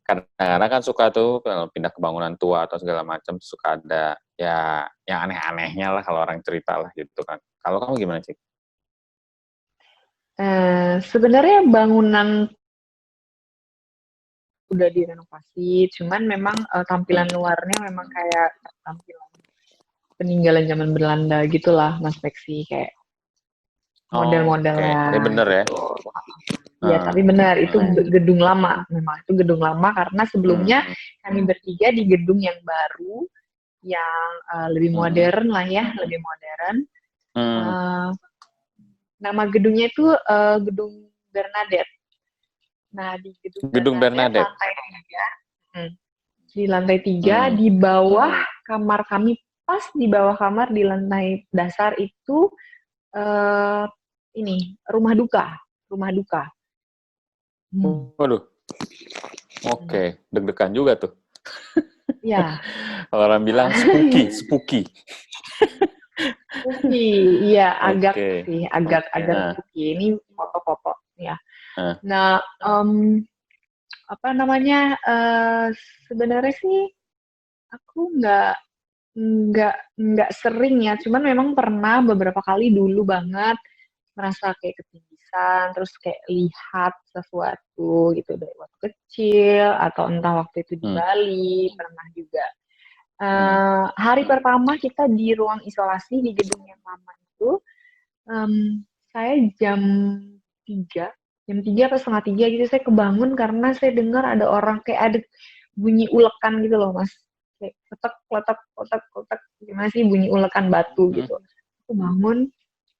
kadang-kadang kan suka tuh kalau pindah ke bangunan tua atau segala macam suka ada ya yang aneh-anehnya lah kalau orang cerita lah gitu kan. Kalau kamu gimana sih? Sebenarnya bangunan udah direnovasi, cuman memang tampilan luarnya memang kayak tampilan peninggalan zaman Belanda gitulah, Mas Peksi, kayak model-modelnya. Tapi bener ya? Iya, tapi benar itu gedung lama. Memang itu gedung lama karena sebelumnya kami bertiga di gedung yang baru, yang lebih modern lah ya, lebih modern. Nama gedungnya itu Gedung Bernadette. Nah, di Gedung Bernadette lantai 3 di bawah kamar kami, pas di bawah kamar di lantai dasar itu ini rumah duka. Waduh. Oke, deg-degan juga tuh. Ya. Kalau orang bilang spooky. Spooky, iya agak Oke. sih, agak Nah, spooky. Ini foto-foto ya. nah. Nah, apa namanya? Sebenarnya sih aku nggak sering ya. Cuman memang pernah beberapa kali dulu banget merasa kayak ketinggian, terus kayak lihat sesuatu gitu dari waktu kecil atau entah waktu itu di Hmm, Bali pernah juga. hmm, Hari pertama kita di ruang isolasi di gedung yang lama itu. Saya tiga jam 3 atau setengah 3 gitu saya kebangun karena saya dengar ada orang kayak ada bunyi ulekan gitu loh Mas. Kayak kotak kotak kotak kotak gimana sih bunyi ulekan batu hmm. gitu. Aku bangun,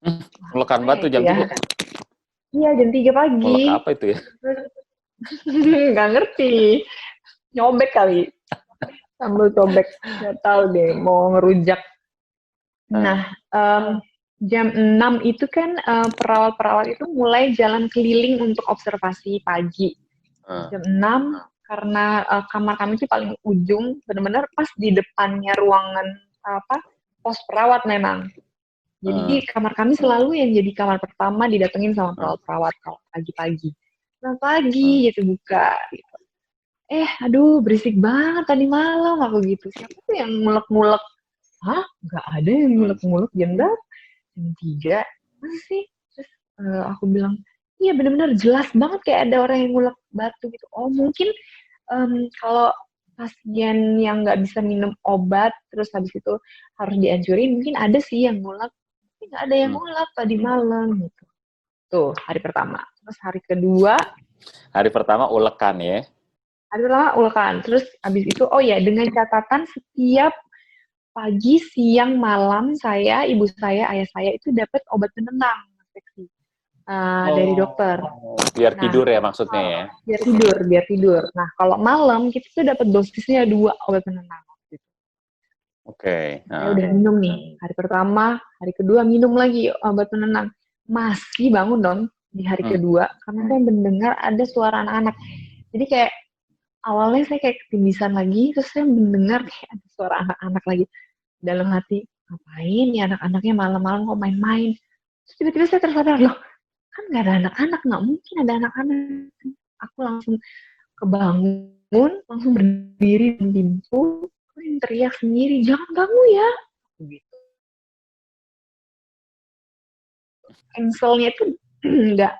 wah Ulekan apa ya batu itu jam ya? 3. Iya jam 3 Ulek pagi. apa itu ya? Terus nggak ngerti, nyobek kali, sambil cobek, nggak tahu deh mau ngerujak. Nah, Nah, jam 6 itu kan perawat-perawat itu mulai jalan keliling untuk observasi pagi. nah, Jam 6 karena kamar kami itu paling ujung, benar-benar pas di depannya ruangan apa pos perawat memang. nah, Jadi kamar kami selalu yang jadi kamar pertama didatengin sama nah, perawat-perawat kalau pagi-pagi. Nah nah. pagi gitu buka. Gitu. Aduh berisik banget tadi malam aku gitu. Siapa tuh yang ngulek-ngulek? Hah? Nggak ada yang Hmm. ngulek-ngulek jam berapa? Jam 3 masa sih? Terus aku bilang, iya benar-benar jelas banget kayak ada orang yang ngulek batu gitu. Oh mungkin kalau pasien yang nggak bisa minum obat, terus habis itu harus dianjurin, mungkin ada sih yang ngulek. Tapi nggak ada yang Hmm. ngulek tadi malam gitu. Tuh hari pertama. Terus hari kedua, Hari pertama ulekan ya. hari pertama ulekan. Terus habis itu, oh ya dengan catatan setiap pagi, siang, malam saya, ibu saya, ayah saya itu dapat obat penenang infeksi dari dokter. Biar Nah, tidur ya maksudnya ya. biar tidur. Nah, kalau malam kita tuh dapat dosisnya 2 obat penenang. Gitu. Oke. Saya Nah. udah minum nih. Hari pertama, hari kedua minum lagi obat penenang. Masih bangun dong di hari Hmm. kedua karena saya mendengar ada suara anak-anak. Jadi kayak awalnya saya kayak ketindisan lagi, terus saya mendengar kayak ada suara anak-anak lagi. Dalam hati, ngapain ya anak-anaknya malam-malam kok main-main. Terus tiba-tiba saya tersadar, loh kan nggak ada anak-anak, nggak mungkin ada anak-anak. Aku langsung kebangun, langsung berdiri di pintu, teriak sendiri, jangan ganggu ya. Gitu. Engselnya itu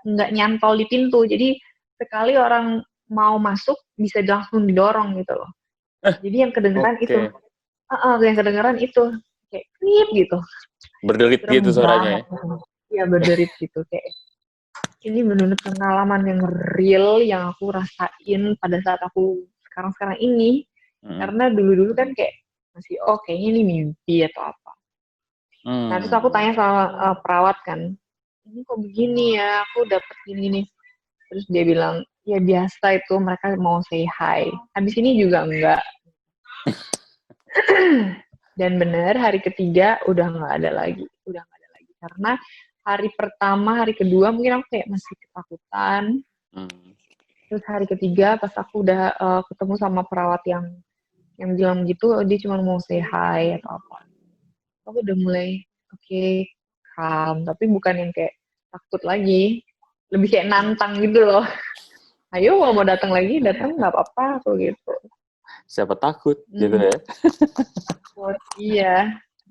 nggak nyantol di pintu, jadi sekali orang mau masuk bisa langsung didorong gitu loh. Jadi yang kedengeran itu, Oke. yang kedengeran itu kayak krip gitu, Berderit gitu serem suaranya ya. banget. Ya berderit gitu kayak ini benar-benar pengalaman yang real yang aku rasain pada saat aku sekarang-sekarang ini. Hmm. Karena dulu-dulu kan kayak masih kayaknya ini mimpi atau apa. Nah terus aku Hmm. tanya sama perawat kan, ini kok begini ya, aku dapet gini nih. Terus dia bilang, ya biasa itu mereka mau say hi. Habis ini juga enggak. Dan benar hari ketiga udah nggak ada lagi, karena hari pertama, hari kedua mungkin aku kayak masih ketakutan. Hmm. Terus hari ketiga pas aku udah ketemu sama perawat yang bilang gitu, dia cuma mau say hi atau apa. Aku udah mulai oke, calm, tapi bukan yang kayak takut lagi, lebih kayak nantang gitu loh. Ayo kalau mau datang lagi, datang nggak apa-apa aku gitu. Siapa takut gitu ya. Takut, iya.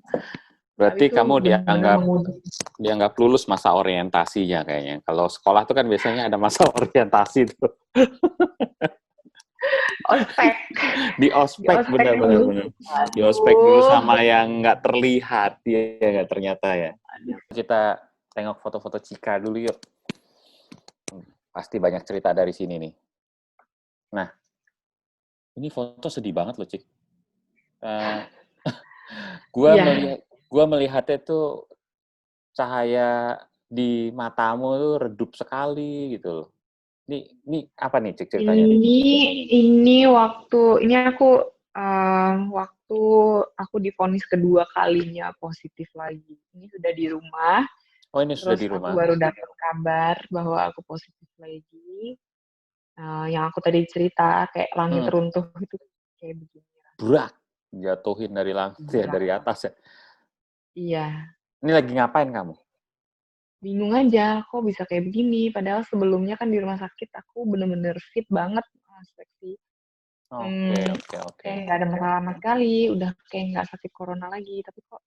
Tapi Berarti itu kamu benar-benar dianggap lulus masa orientasinya kayaknya. Kalau sekolah tuh kan biasanya ada masa orientasi tuh. ospek, Di di ospek ospek benar-benar dulu. benar. Di ospek dulu Aduh, sama yang nggak terlihat ya nggak ternyata ya. Kita tengok foto-foto Cika dulu yuk. Pasti banyak cerita dari sini nih. Nah, ini foto sedih banget loh, Cik. Uh, iya. gua melihatnya tuh cahaya di matamu tuh redup sekali gitu loh. Ini apa nih Cik ceritanya nih? Ini aku waktu aku divonis kedua kalinya positif lagi. Ini sudah di rumah, Oh ini sudah terus di aku rumah. baru dapat kabar bahwa aku positif lagi. Yang aku tadi cerita kayak langit Hmm. runtuh itu kayak begini. brak, jatuhin dari dari Iya. atas ya. Iya. Ini lagi ngapain kamu? Bingung aja, kok bisa kayak begini. Padahal sebelumnya kan di rumah sakit aku bener-bener fit banget, Seksi. Oke, oke, oke. Kayak nggak ada masalah sama sekali, udah kayak nggak sakit corona lagi. Tapi kok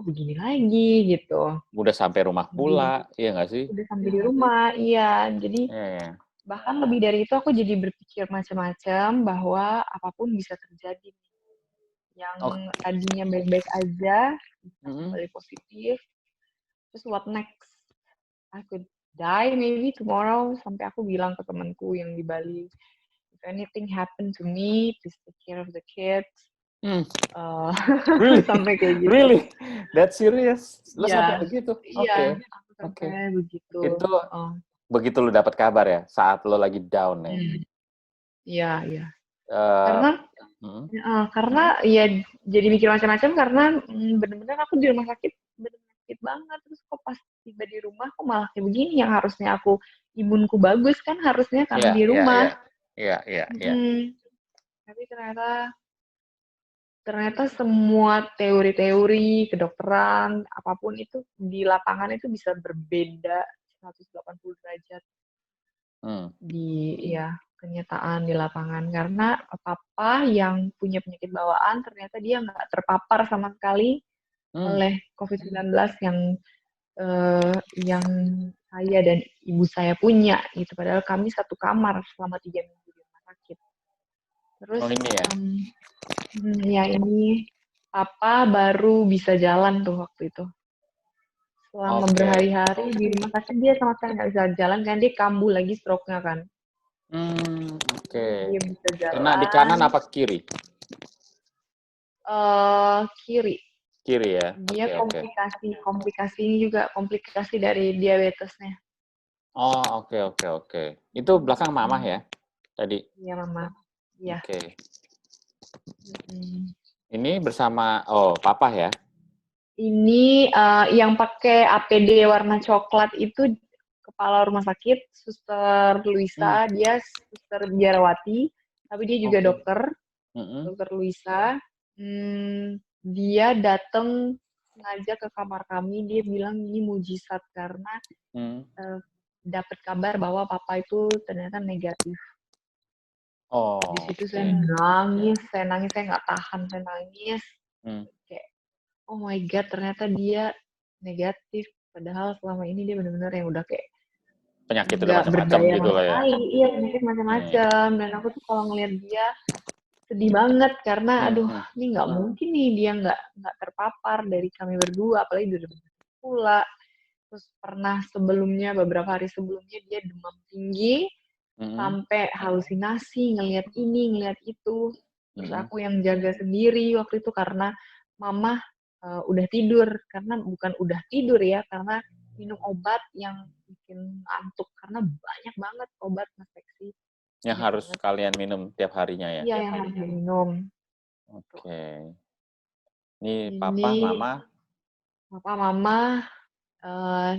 begini lagi gitu. Udah sampai rumah Jadi pula, iya nggak sih? udah sampai di rumah, iya. Jadi Iya, iya. bahkan lebih dari itu aku jadi berpikir macam-macam bahwa apapun bisa terjadi. Yang Oh, tadinya baik-baik aja bisa mm-mm. kembali positif. Terus what next? I could die maybe tomorrow. Sampai aku bilang ke temanku yang di Bali, if anything happen to me, please take care of the kids. Hmm, Uh, really, sampai kayak gitu. really, that serious? Lo Iya, sampai begitu? iya, Oke, aku oke. sampai begitu. Itu Oh, begitu lo dapat kabar ya, saat lo lagi down ya. iya, iya. Eh, Karena mm, karena ya jadi mikir macam-macam karena bener-bener aku di rumah sakit bener-bener sakit banget, terus kok pas tiba di rumah kok malah kayak begini, yang harusnya aku imunku bagus kan harusnya karena Iya, di iya, iya, rumah. iya, iya, iya. Tapi ternyata semua teori-teori kedokteran apapun itu di lapangan itu bisa berbeda 180 derajat Hmm, di ya kenyataan di lapangan, karena papa yang punya penyakit bawaan ternyata dia nggak terpapar sama sekali hmm. oleh COVID-19 yang saya dan ibu saya punya gitu, padahal kami satu kamar selama 3 minggu di rumah sakit. Terus Oh ini ya. ya ini papa baru bisa jalan tuh waktu itu. Selama Oke. berhari-hari di rumah sakit dia sama sekali nggak bisa jalan kan, dia kambuh lagi stroke-nya kan. Oke. Dia bisa Kena di kanan jalan apa kiri? kiri. Kiri ya. Dia Oke, oke. komplikasi ini juga komplikasi dari diabetesnya. Oh, oke, oke, oke. Itu belakang mamah ya tadi. Iya mama. Iya. Oke. Mm. Ini bersama papa ya. Ini yang pakai APD warna coklat itu kepala rumah sakit, Suster Hmm, Luisa. Dia suster biarawati, tapi dia juga oke. dokter, Mm-mm. Dokter Luisa. Dia datang sengaja ke kamar kami. Dia bilang ini mujizat karena Hmm. dapat kabar bahwa papa itu ternyata negatif. Oh, Di situ oke. saya nangis, saya nggak tahan, saya nangis. Hmm. Kayak, oh my God, ternyata dia negatif. Padahal selama ini dia benar-benar yang udah kayak Penyakit udah nggak macam-macam berdaya gitu sama lah ya. sekali. Iya, penyakit Iya. macam-macam. Dan aku tuh kalau ngeliat dia sedih banget karena, Hmm, aduh, hmm, ini nggak mungkin nih dia nggak terpapar dari kami berdua, apalagi dari pula. Terus pernah sebelumnya, beberapa hari sebelumnya dia demam tinggi, mm-mm, sampai halusinasi, ngelihat ini, ngelihat itu. Terus mm-mm. aku yang jaga sendiri waktu itu karena mama udah tidur. Karena bukan udah tidur ya, karena minum obat yang bikin ngantuk. Karena banyak banget obat Seksi, Yang banyak harus banget. kalian minum tiap harinya ya. Iya yang harus diminum. Oke. Ini Ini papa, mama. papa mama eh,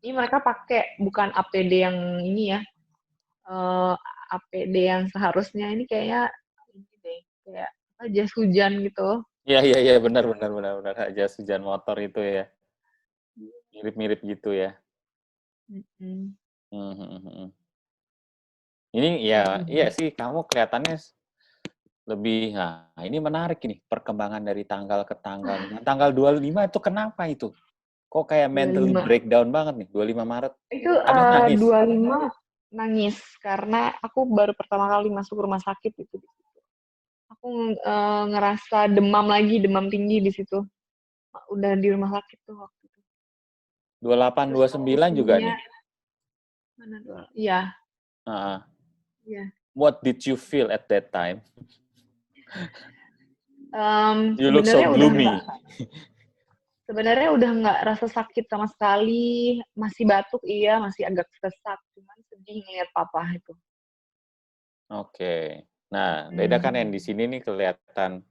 ini mereka pakai bukan APD yang ini ya, eh, APD yang seharusnya, ini kayaknya ini deh kayak jas hujan gitu. Iya, iya, iya, benar, benar, benar, benar. Aja hujan motor itu ya. Mirip-mirip gitu ya. Mm-mm. Hmm, hmm, hmm. Ini ya, Aduh, iya sih, kamu kelihatannya lebih, nah ini menarik ini, perkembangan dari tanggal ke tanggal. Nah, tanggal 25 itu kenapa itu? Kok kayak mentally 25 breakdown banget nih, 25 Maret? itu Habis nangis? 25 nangis karena aku baru pertama kali masuk rumah sakit itu. Aku ngerasa demam lagi, demam tinggi di situ. Udah di rumah sakit tuh waktu itu. 28, Terus 29 juga posisinya nih? mana tuh? Iya, Uh, iya. what did you feel at that time? You look so Sebenarnya udah nggak, gloomy. sebenarnya udah nggak rasa sakit sama sekali, masih batuk iya, masih agak sesak, cuman sedih ngeliat papa itu. Oke. Nah, beda kan yang di Hmm. sini nih kelihatan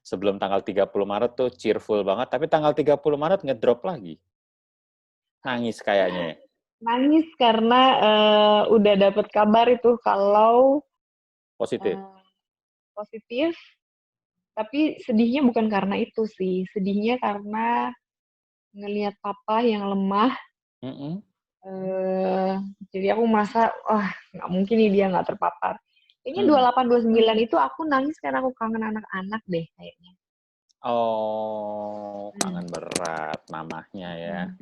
sebelum tanggal 30 Maret tuh cheerful banget, tapi tanggal 30 Maret ngedrop lagi. Nangis kayaknya ya. Nangis karena udah dapet kabar itu kalau Positif. positif, tapi sedihnya bukan karena itu sih. Sedihnya karena ngelihat papa yang lemah. Mm-mm. eh jadi aku merasa, wah nggak mungkin nih dia nggak terpapar. Kayaknya Mm. 28, 29 itu aku nangis karena aku kangen anak-anak deh kayaknya. Oh, Hmm. kangen berat mamahnya ya. Hmm.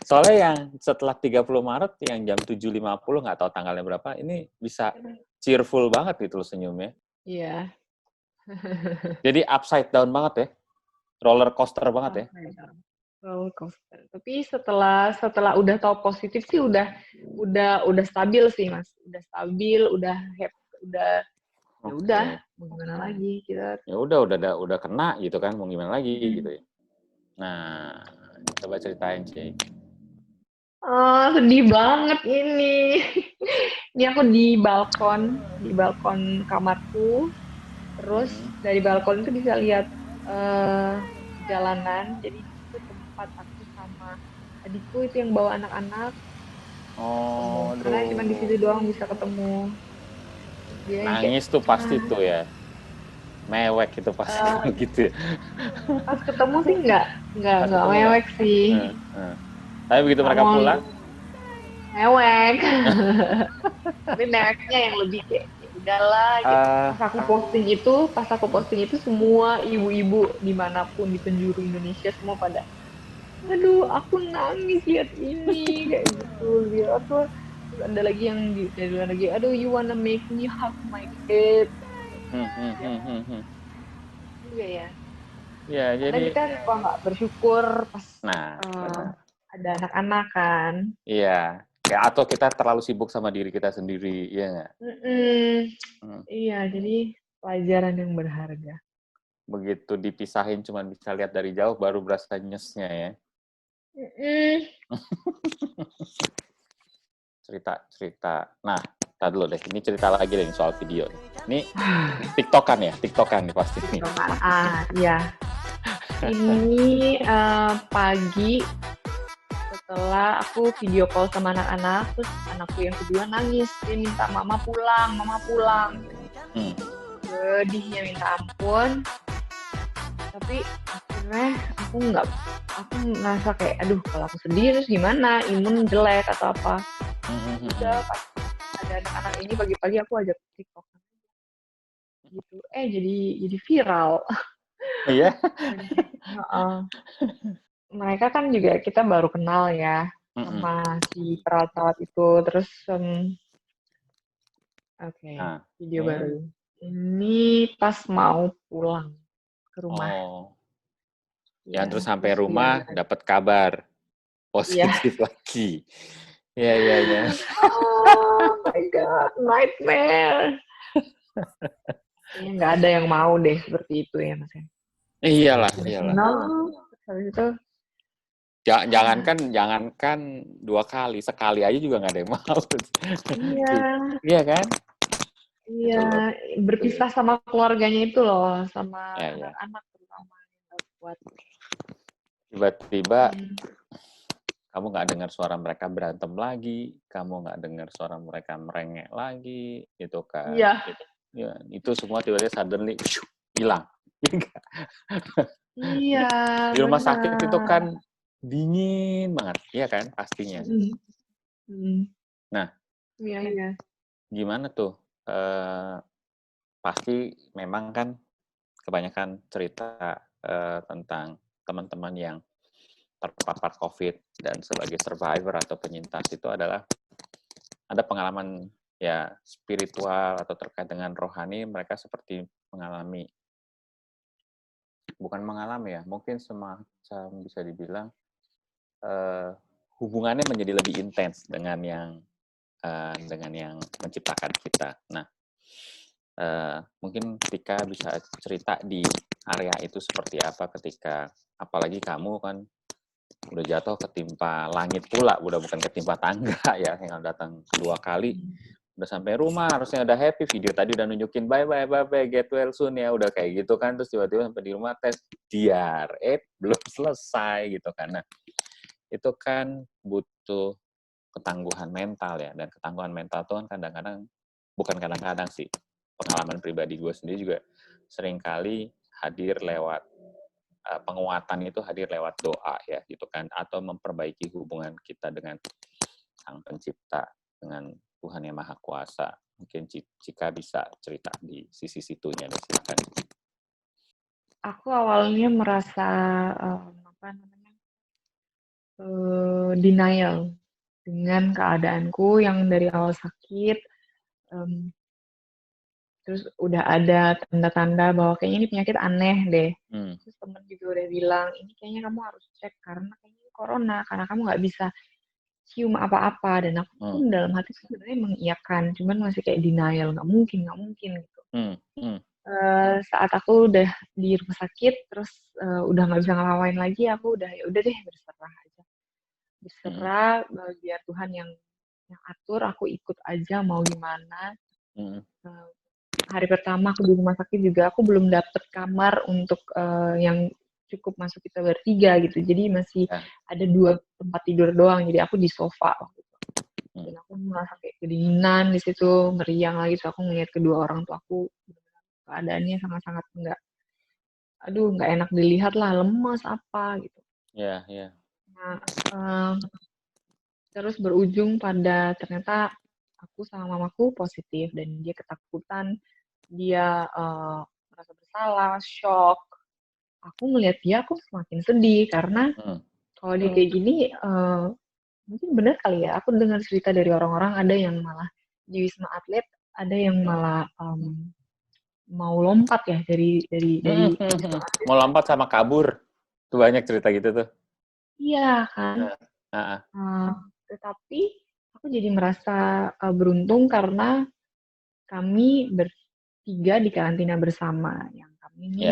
Soalnya yang setelah 30 Maret, yang jam 7.50, nggak tahu tanggalnya berapa, ini bisa cheerful banget gitu loh senyumnya. Iya. Jadi upside down banget ya, roller coaster banget ya. Roller coaster. Tapi setelah udah tahu positif sih udah stabil sih Mas. Udah stabil, udah happy, ya udah Oke. mau gimana lagi kita. Ya udah kena gitu kan, mau gimana lagi gitu ya. Nah, coba ceritain, Cik. Oh, sedih banget ini. Ini aku di balkon kamarku. Terus dari balkon itu bisa lihat jalanan. Jadi itu tempat aku sama adikku itu yang bawa anak-anak ketemu. Oh, Karena cuma di aduh. situ doang bisa ketemu. Terus dia yang kayak, Nangis tuh pasti tuh ya. Mewek itu pasti eh, gitu ya. pas ketemu sih nggak Pas nggak ketemu nggak? mewek sih. Eh, eh. Tapi begitu Nggak mereka mau pulang, mewek. Tapi meweknya yang lebih kayak ya udahlah gitu. ah, Pas aku posting itu semua ibu-ibu dimanapun di penjuru Indonesia semua pada, aduh aku nangis lihat ini kayak gitu. Dia aku terus ada lagi yang dari luar negeri, aduh you wanna make me hug my kid. hmm, hmm, Dia hmm, hmm, hmm. juga ya. Ya, Kadang jadi, kita suka nggak bersyukur pas nah, eh, benar. ada anak-anak kan. Iya. Ya, atau kita terlalu sibuk sama diri kita sendiri, iya nggak? Mm-mm. Hmm. Iya, jadi pelajaran yang berharga. Begitu dipisahin cuman bisa lihat dari jauh, baru berasa nyesnya ya. Mm-mm. Cerita. Nah, tar dulu deh. Ini cerita lagi deh soal video. Ini TikTokan ya? TikTokan nih pasti nih. TikTokan. Iya. Ini pagi setelah aku video call sama anak-anak, terus anakku yang kedua nangis, dia minta mama pulang, mama pulang. Hmm. Sedihnya minta ampun, tapi akhirnya aku ngerasa kayak, aduh kalau aku sedih terus gimana, imun jelek atau apa. Udah pas ada anak-anak ini pagi-pagi aku ajak TikTok gitu, jadi viral. Iya. Heeh. Mereka kan juga kita baru kenal ya Mm-mm. sama si perawat-perawat itu. Terus oke, Nah, video ini, baru. Ini pas mau pulang ke rumah. oh, yang Ya, terus sampai terus dia rumah bilang, dapat kabar iya. positif lagi. Iya, iya, iya. Oh my God, nightmare. Kayaknya nggak ada yang mau deh seperti itu ya, Mas. Iyalah, Udah iyalah. senang, terus habis itu, Jangankan 2 kali, sekali aja juga nggak ada yang mau. iya, Iya kan? iya, Itu loh. berpisah sama keluarganya itu loh, sama Ya, ya. anak-anak terutama yang nggak kuat. Tiba-tiba Hmm. kamu nggak dengar suara mereka berantem lagi, kamu nggak dengar suara mereka merengek lagi, gitu kan. Iya, Ya, itu semua tiba-tiba suddenly hilang. iya, Di rumah sakit itu benar. kan dingin banget, iya kan pastinya. Mm. Mm. Nah, Iya, iya. gimana tuh? Pasti memang kan kebanyakan cerita tentang teman-teman yang terpapar COVID dan sebagai survivor atau penyintas itu adalah ada pengalaman ya spiritual atau terkait dengan rohani, mereka seperti mengalami, bukan mengalami ya, mungkin semacam bisa dibilang eh, hubungannya menjadi lebih intens dengan yang menciptakan kita. Nah, mungkin ketika bisa cerita di area itu seperti apa ketika apalagi kamu kan udah jatuh ketimpa langit pula, udah bukan ketimpa tangga ya, yang datang 2 kali, udah sampai rumah harusnya udah happy, video tadi udah nunjukin bye bye bye bye get well soon ya, udah kayak gitu kan, terus tiba-tiba sampai di rumah tes diar, belum selesai gitu kan. Nah, itu kan butuh ketangguhan mental ya, dan ketangguhan mental itu kan kadang-kadang bukan kadang-kadang sih, pengalaman pribadi gue sendiri juga seringkali hadir lewat penguatan itu hadir lewat doa ya gitu kan, atau memperbaiki hubungan kita dengan Sang Pencipta, dengan Tuhan Yang Maha Kuasa. Mungkin Cika bisa cerita di sisi situnya, silakan. Aku awalnya merasa apa namanya denial dengan keadaanku yang dari awal sakit, terus udah ada tanda-tanda bahwa kayaknya ini penyakit aneh deh. Terus temen juga udah bilang, ini kayaknya kamu harus cek karena kayaknya ini corona, karena kamu nggak bisa cium apa-apa. Dan aku pun dalam hati sebenarnya mengiyakan, cuman masih kayak denial, nggak mungkin gitu. Saat aku udah di rumah sakit, terus udah nggak bisa ngelawain lagi, aku udah ya udah deh berserah aja, biar Tuhan yang atur, aku ikut aja mau gimana. Hari pertama aku di rumah sakit juga aku belum dapet kamar untuk yang cukup masuk kita bertiga gitu, jadi masih ada 2 tempat tidur doang, jadi aku di sofa waktu itu. Dan aku merasa kayak kedinginan di situ, meriang lagi, terus aku ngeliat kedua orang tua aku keadaannya sangat-sangat nggak enak dilihat lah, lemas apa gitu. Nah, terus berujung pada ternyata aku sama mamaku positif dan dia ketakutan, dia merasa bersalah, shock. Aku ngelihat dia, aku semakin sedih karena kalau dia kayak gini, mungkin benar kali ya. Aku dengar cerita dari orang-orang, ada yang malah di Wisma Atlet, ada yang malah mau lompat ya dari Wisma Atlet. Mau lompat sama kabur, tuh banyak cerita gitu tuh. Iya kan. Tetapi aku jadi merasa beruntung karena kami bertiga di karantina bersama. Yang kami ini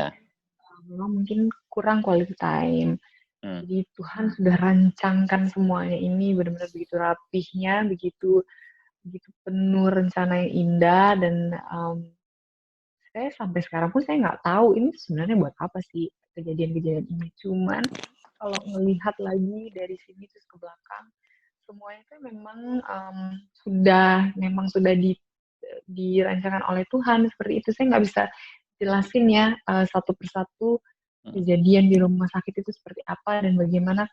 memang mungkin kurang quality time. Jadi Tuhan sudah rancangkan semuanya ini benar-benar begitu rapihnya, begitu penuh rencana yang indah, dan saya sampai sekarang pun saya nggak tahu ini sebenarnya buat apa sih kejadian-kejadian ini. Cuman kalau melihat lagi dari sini terus ke belakang, semuanya itu memang sudah dirancangkan oleh Tuhan seperti itu. Saya nggak bisa jelasin ya satu persatu kejadian di rumah sakit itu seperti apa dan bagaimana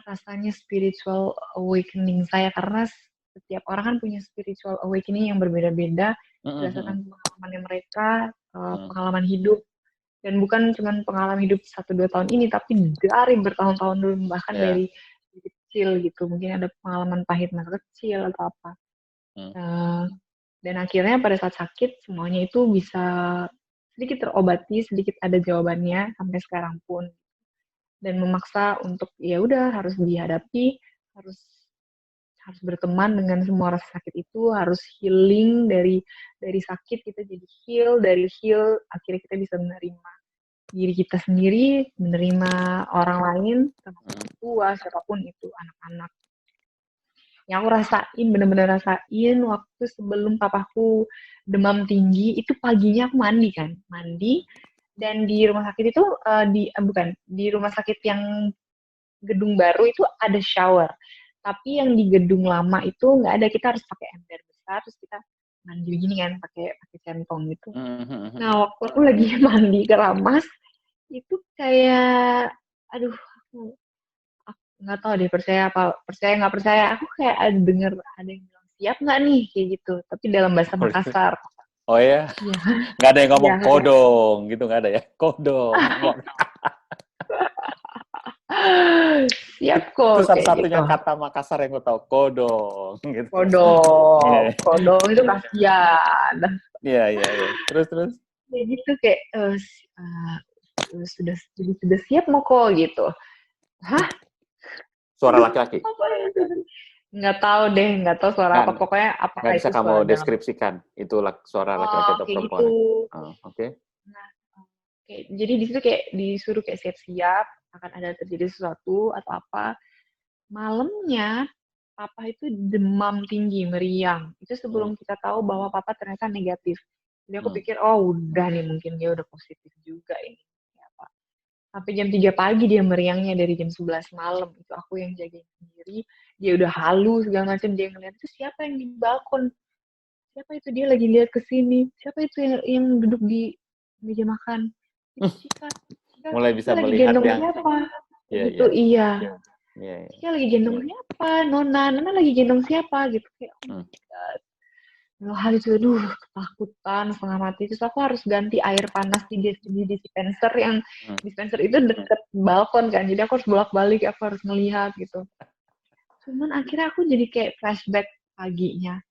rasanya spiritual awakening saya, karena setiap orang kan punya spiritual awakening yang berbeda-beda berdasarkan pengalaman mereka, pengalaman hidup, dan bukan cuma pengalaman hidup 1-2 tahun ini, tapi dari bertahun-tahun dulu, bahkan dari kecil gitu, mungkin ada pengalaman pahit masa kecil atau apa. Dan akhirnya pada saat sakit semuanya itu bisa sedikit terobati, sedikit ada jawabannya sampai sekarang pun. Dan memaksa untuk ya udah harus dihadapi, harus berteman dengan semua rasa sakit itu, harus healing dari sakit, kita jadi dari heal akhirnya kita bisa menerima diri kita sendiri, menerima orang lain, termasuk tua, siapapun itu, anak-anak. Yang aku rasain, bener-bener rasain waktu sebelum papaku demam tinggi, itu paginya aku mandi, dan di rumah sakit itu, di rumah sakit yang gedung baru itu ada shower, tapi yang di gedung lama itu nggak ada, kita harus pakai ember besar, terus kita mandi begini kan, pakai centong gitu. Nah, waktu aku lagi mandi keramas, itu kayak, aduh, aku nggak tahu deh, percaya nggak percaya, aku kayak denger ada yang bilang siap nggak nih kayak gitu, tapi dalam bahasa Makassar. Oh ya, nggak ada yang ngomong kodong gitu, nggak ada ya, kodong. Siap kok. Itu satu-satunya gitu. Kata Makassar yang gue tahu, kodong. Gitu. Kodong itu kasihan. Iya. Terus. Ya gitu kayak sudah siap mau kok gitu. Hah? Suara laki-laki? Nggak tahu suara apa. Pokoknya apakah itu suara. Nggak bisa kamu deskripsikan itu suara laki-laki atau perempuan? Gitu. Oke. Nah, jadi di situ kayak disuruh kayak siap-siap akan ada terjadi sesuatu atau apa. Malamnya papa itu demam tinggi, meriang. Itu sebelum kita tahu bahwa papa ternyata negatif. Jadi aku pikir, oh udah nih, mungkin dia udah positif juga ini. Ya, Pak. Sampai jam 3 pagi dia meriangnya, dari jam 11 malam. Itu aku yang jagain sendiri. Dia udah halu segala macam, dia ngeliat, "Itu siapa yang di balkon? Siapa itu, dia lagi lihat ke sini? Siapa itu yang duduk di meja makan? Itu Cika. Cika, Mulai Cika bisa lagi melihat gendong yang siapa?" iya Gitu, iya. iya. Iya iya. "Cika lagi gendong siapa? Nona lagi gendong siapa?" Gitu. Kayak, oh my God. Hal itu, aduh, ketakutan setengah mati. Terus aku harus ganti air panas di dispenser, yang Hmm. dispenser itu deket balkon kan. Jadi aku harus bolak-balik, aku harus ngelihat gitu. Cuman akhirnya aku jadi kayak flashback paginya.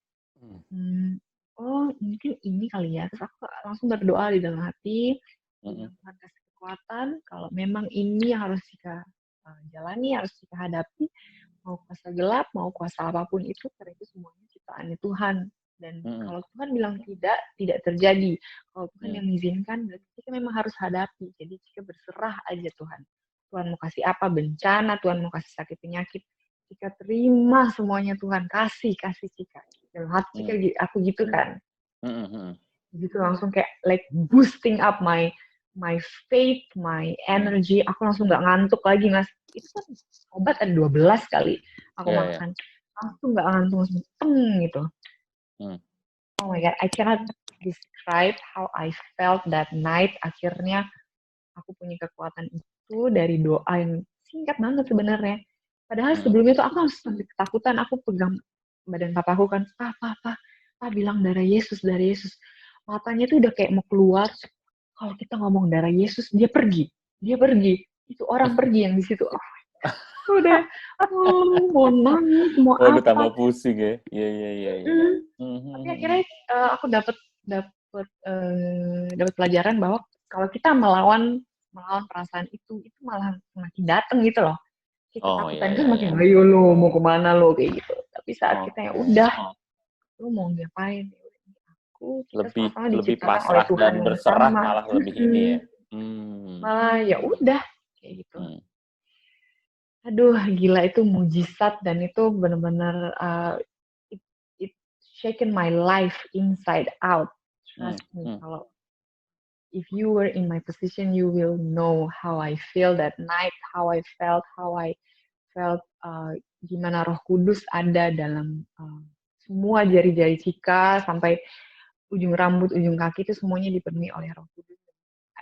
Oh, mungkin ini kali ya. Terus aku langsung berdoa di dalam hati, bilang, "Tuhan kasih kekuatan, kalau memang ini yang harus kita jalani, harus kita hadapi, mau kuasa gelap, mau kuasa apapun itu, karena itu semuanya ciptaannya Tuhan. Dan kalau Tuhan bilang tidak, tidak terjadi. Kalau Tuhan yang mengizinkan, berarti kita memang harus hadapi. Jadi kita berserah aja Tuhan. Tuhan mau kasih apa, bencana, Tuhan mau kasih sakit penyakit, Cika terima semuanya Tuhan, kasih Cika." Dalam hati Cika, aku gitu kan. Gitu langsung kayak like boosting up my faith, my energy. Aku langsung nggak ngantuk lagi, Mas. Itu kan obat ada 12 kali aku Iya. makan. Langsung nggak ngantuk, langsung teng gitu. Oh my God, I cannot describe how I felt that night. Akhirnya aku punya kekuatan itu dari doa yang singkat banget sebenarnya. Padahal sebelumnya tuh aku langsung sampai ketakutan. Aku pegang badan papaku kan, "Pa bilang darah Yesus, darah Yesus." Matanya tuh udah kayak mau keluar. Kalau kita ngomong darah Yesus, dia pergi. Dia pergi. Itu orang pergi yang di situ. Oh, udah, mau nangis, mau Waduh, apa. tambah pusing ya. Iya. Tapi akhirnya aku dapat pelajaran bahwa kalau kita melawan perasaan itu malah semakin datang gitu loh. Si Oh ketakutan itu iya. makin, ayo lo mau kemana lo, kayak gitu. Tapi saat kita ya Oke. udah, lu mau ngapain? Ya udah, ini aku, kita Lebih sama-sama lebih diciptakan oleh pasrah Tuhan dan yang berserah sama. malah lebih ini ya. Malah ya udah kayak gitu. Hmm. Aduh, gila, itu mujizat, dan itu benar-benar it shaken my life inside out. Trust me, kalau if you were in my position, you will know how I feel that night, how I felt gimana Roh Kudus ada dalam semua jari-jari Cika sampai ujung rambut, ujung kaki itu semuanya dipenuhi oleh Roh Kudus.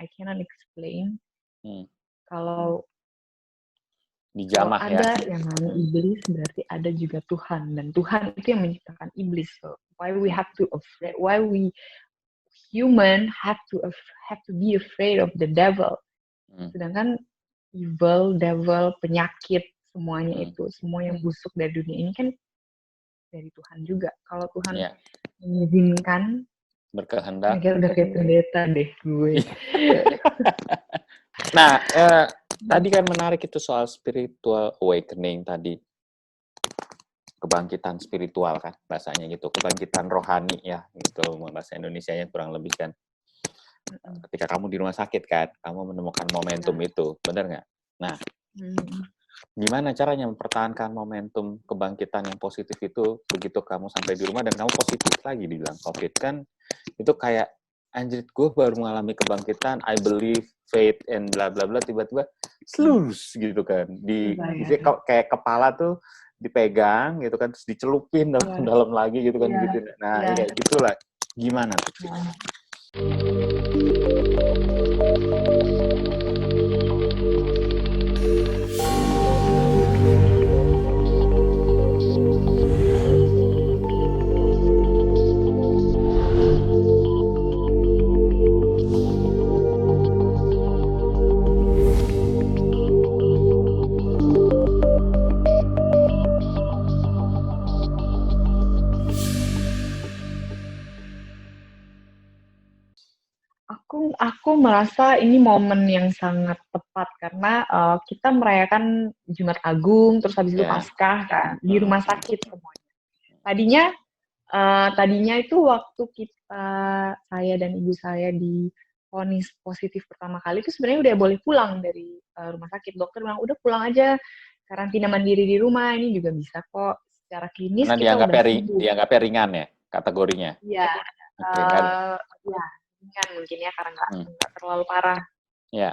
I cannot explain. Kalau Dijamah ya. ada yang namanya iblis, berarti ada juga Tuhan, dan Tuhan itu yang menciptakan iblis. So why we have to afraid? Why we human have to be afraid of the devil? Sedangkan evil, devil, penyakit, semuanya itu, semua yang busuk dari dunia ini kan dari Tuhan juga. Kalau Tuhan mengizinkan, berkehendak. udah kayak pendeta deh gue. Nah, tadi kan menarik itu soal spiritual awakening tadi. Kebangkitan spiritual kan, bahasanya gitu. Kebangkitan rohani ya, gitu. Bahasa Indonesianya kurang lebih kan. Ketika kamu di rumah sakit kan, kamu menemukan momentum itu. Benar nggak? Nah, gimana caranya mempertahankan momentum kebangkitan yang positif itu begitu kamu sampai di rumah dan kamu positif lagi dibilang COVID kan? Itu kayak, anjir, gue baru mengalami kebangkitan, I believe, faith, and bla bla bla, tiba-tiba slus gitu kan, kayak kepala tuh dipegang gitu kan, terus dicelupin dalam lagi gitu kan, gitu. Nah, kayak gitulah. Gimana tuh? Aku merasa ini momen yang sangat tepat karena kita merayakan Jumat Agung, terus habis itu Paskah kan di rumah sakit semuanya. Tadinya itu waktu saya dan ibu saya divonis positif pertama kali itu sebenarnya udah boleh pulang dari rumah sakit. Dokter bilang udah pulang aja, karantina mandiri di rumah, ini juga bisa kok secara klinis. Karena kita udah sembuh. dianggapnya ringan ya kategorinya. Iya. Okay, kan? Ya, ringan mungkin ya karena nggak terlalu parah. Iya.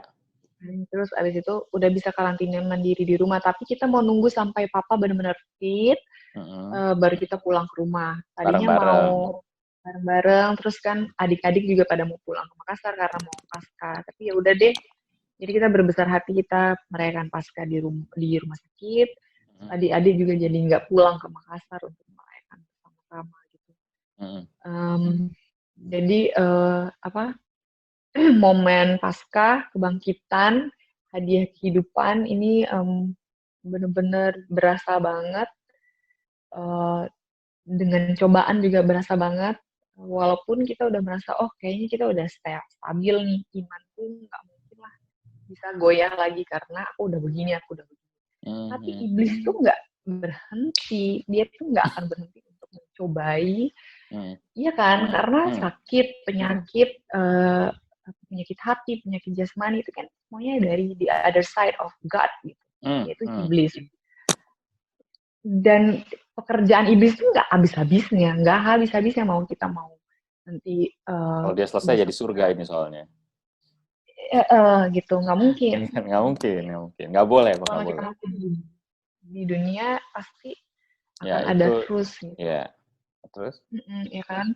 Terus abis itu udah bisa karantina mandiri di rumah, tapi kita mau nunggu sampai papa benar-benar fit, baru kita pulang ke rumah. Tadinya Bareng-bareng. mau bareng-bareng, terus kan adik-adik juga pada mau pulang ke Makassar karena mau pasca. Tapi ya udah deh, jadi kita berbesar hati kita merayakan pasca di rumah sakit. Adik-adik juga jadi nggak pulang ke Makassar untuk merayakan bersama-sama gitu. Jadi momen pasca kebangkitan, hadiah kehidupan ini benar-benar berasa banget. Dengan cobaan juga berasa banget. Walaupun kita udah merasa, oh kayaknya kita udah stabil nih, imanku nggak mungkin lah bisa goyah lagi karena aku udah begini. Tapi iblis tuh nggak berhenti, dia tuh nggak akan berhenti untuk mencobai, iya kan? Karena sakit, penyakit hati, penyakit jasmani itu kan semuanya dari the other side of God gitu, yaitu iblis. Dan pekerjaan iblis itu nggak habis-habisnya mau kita mau nanti. Kalau dia selesai jadi surga ini soalnya. Gitu, nggak mungkin. Nggak mungkin, nggak boleh. Kalau kita masih di dunia pasti akan ya, ada itu, terus. Gitu. Ya, terus? Ya kan.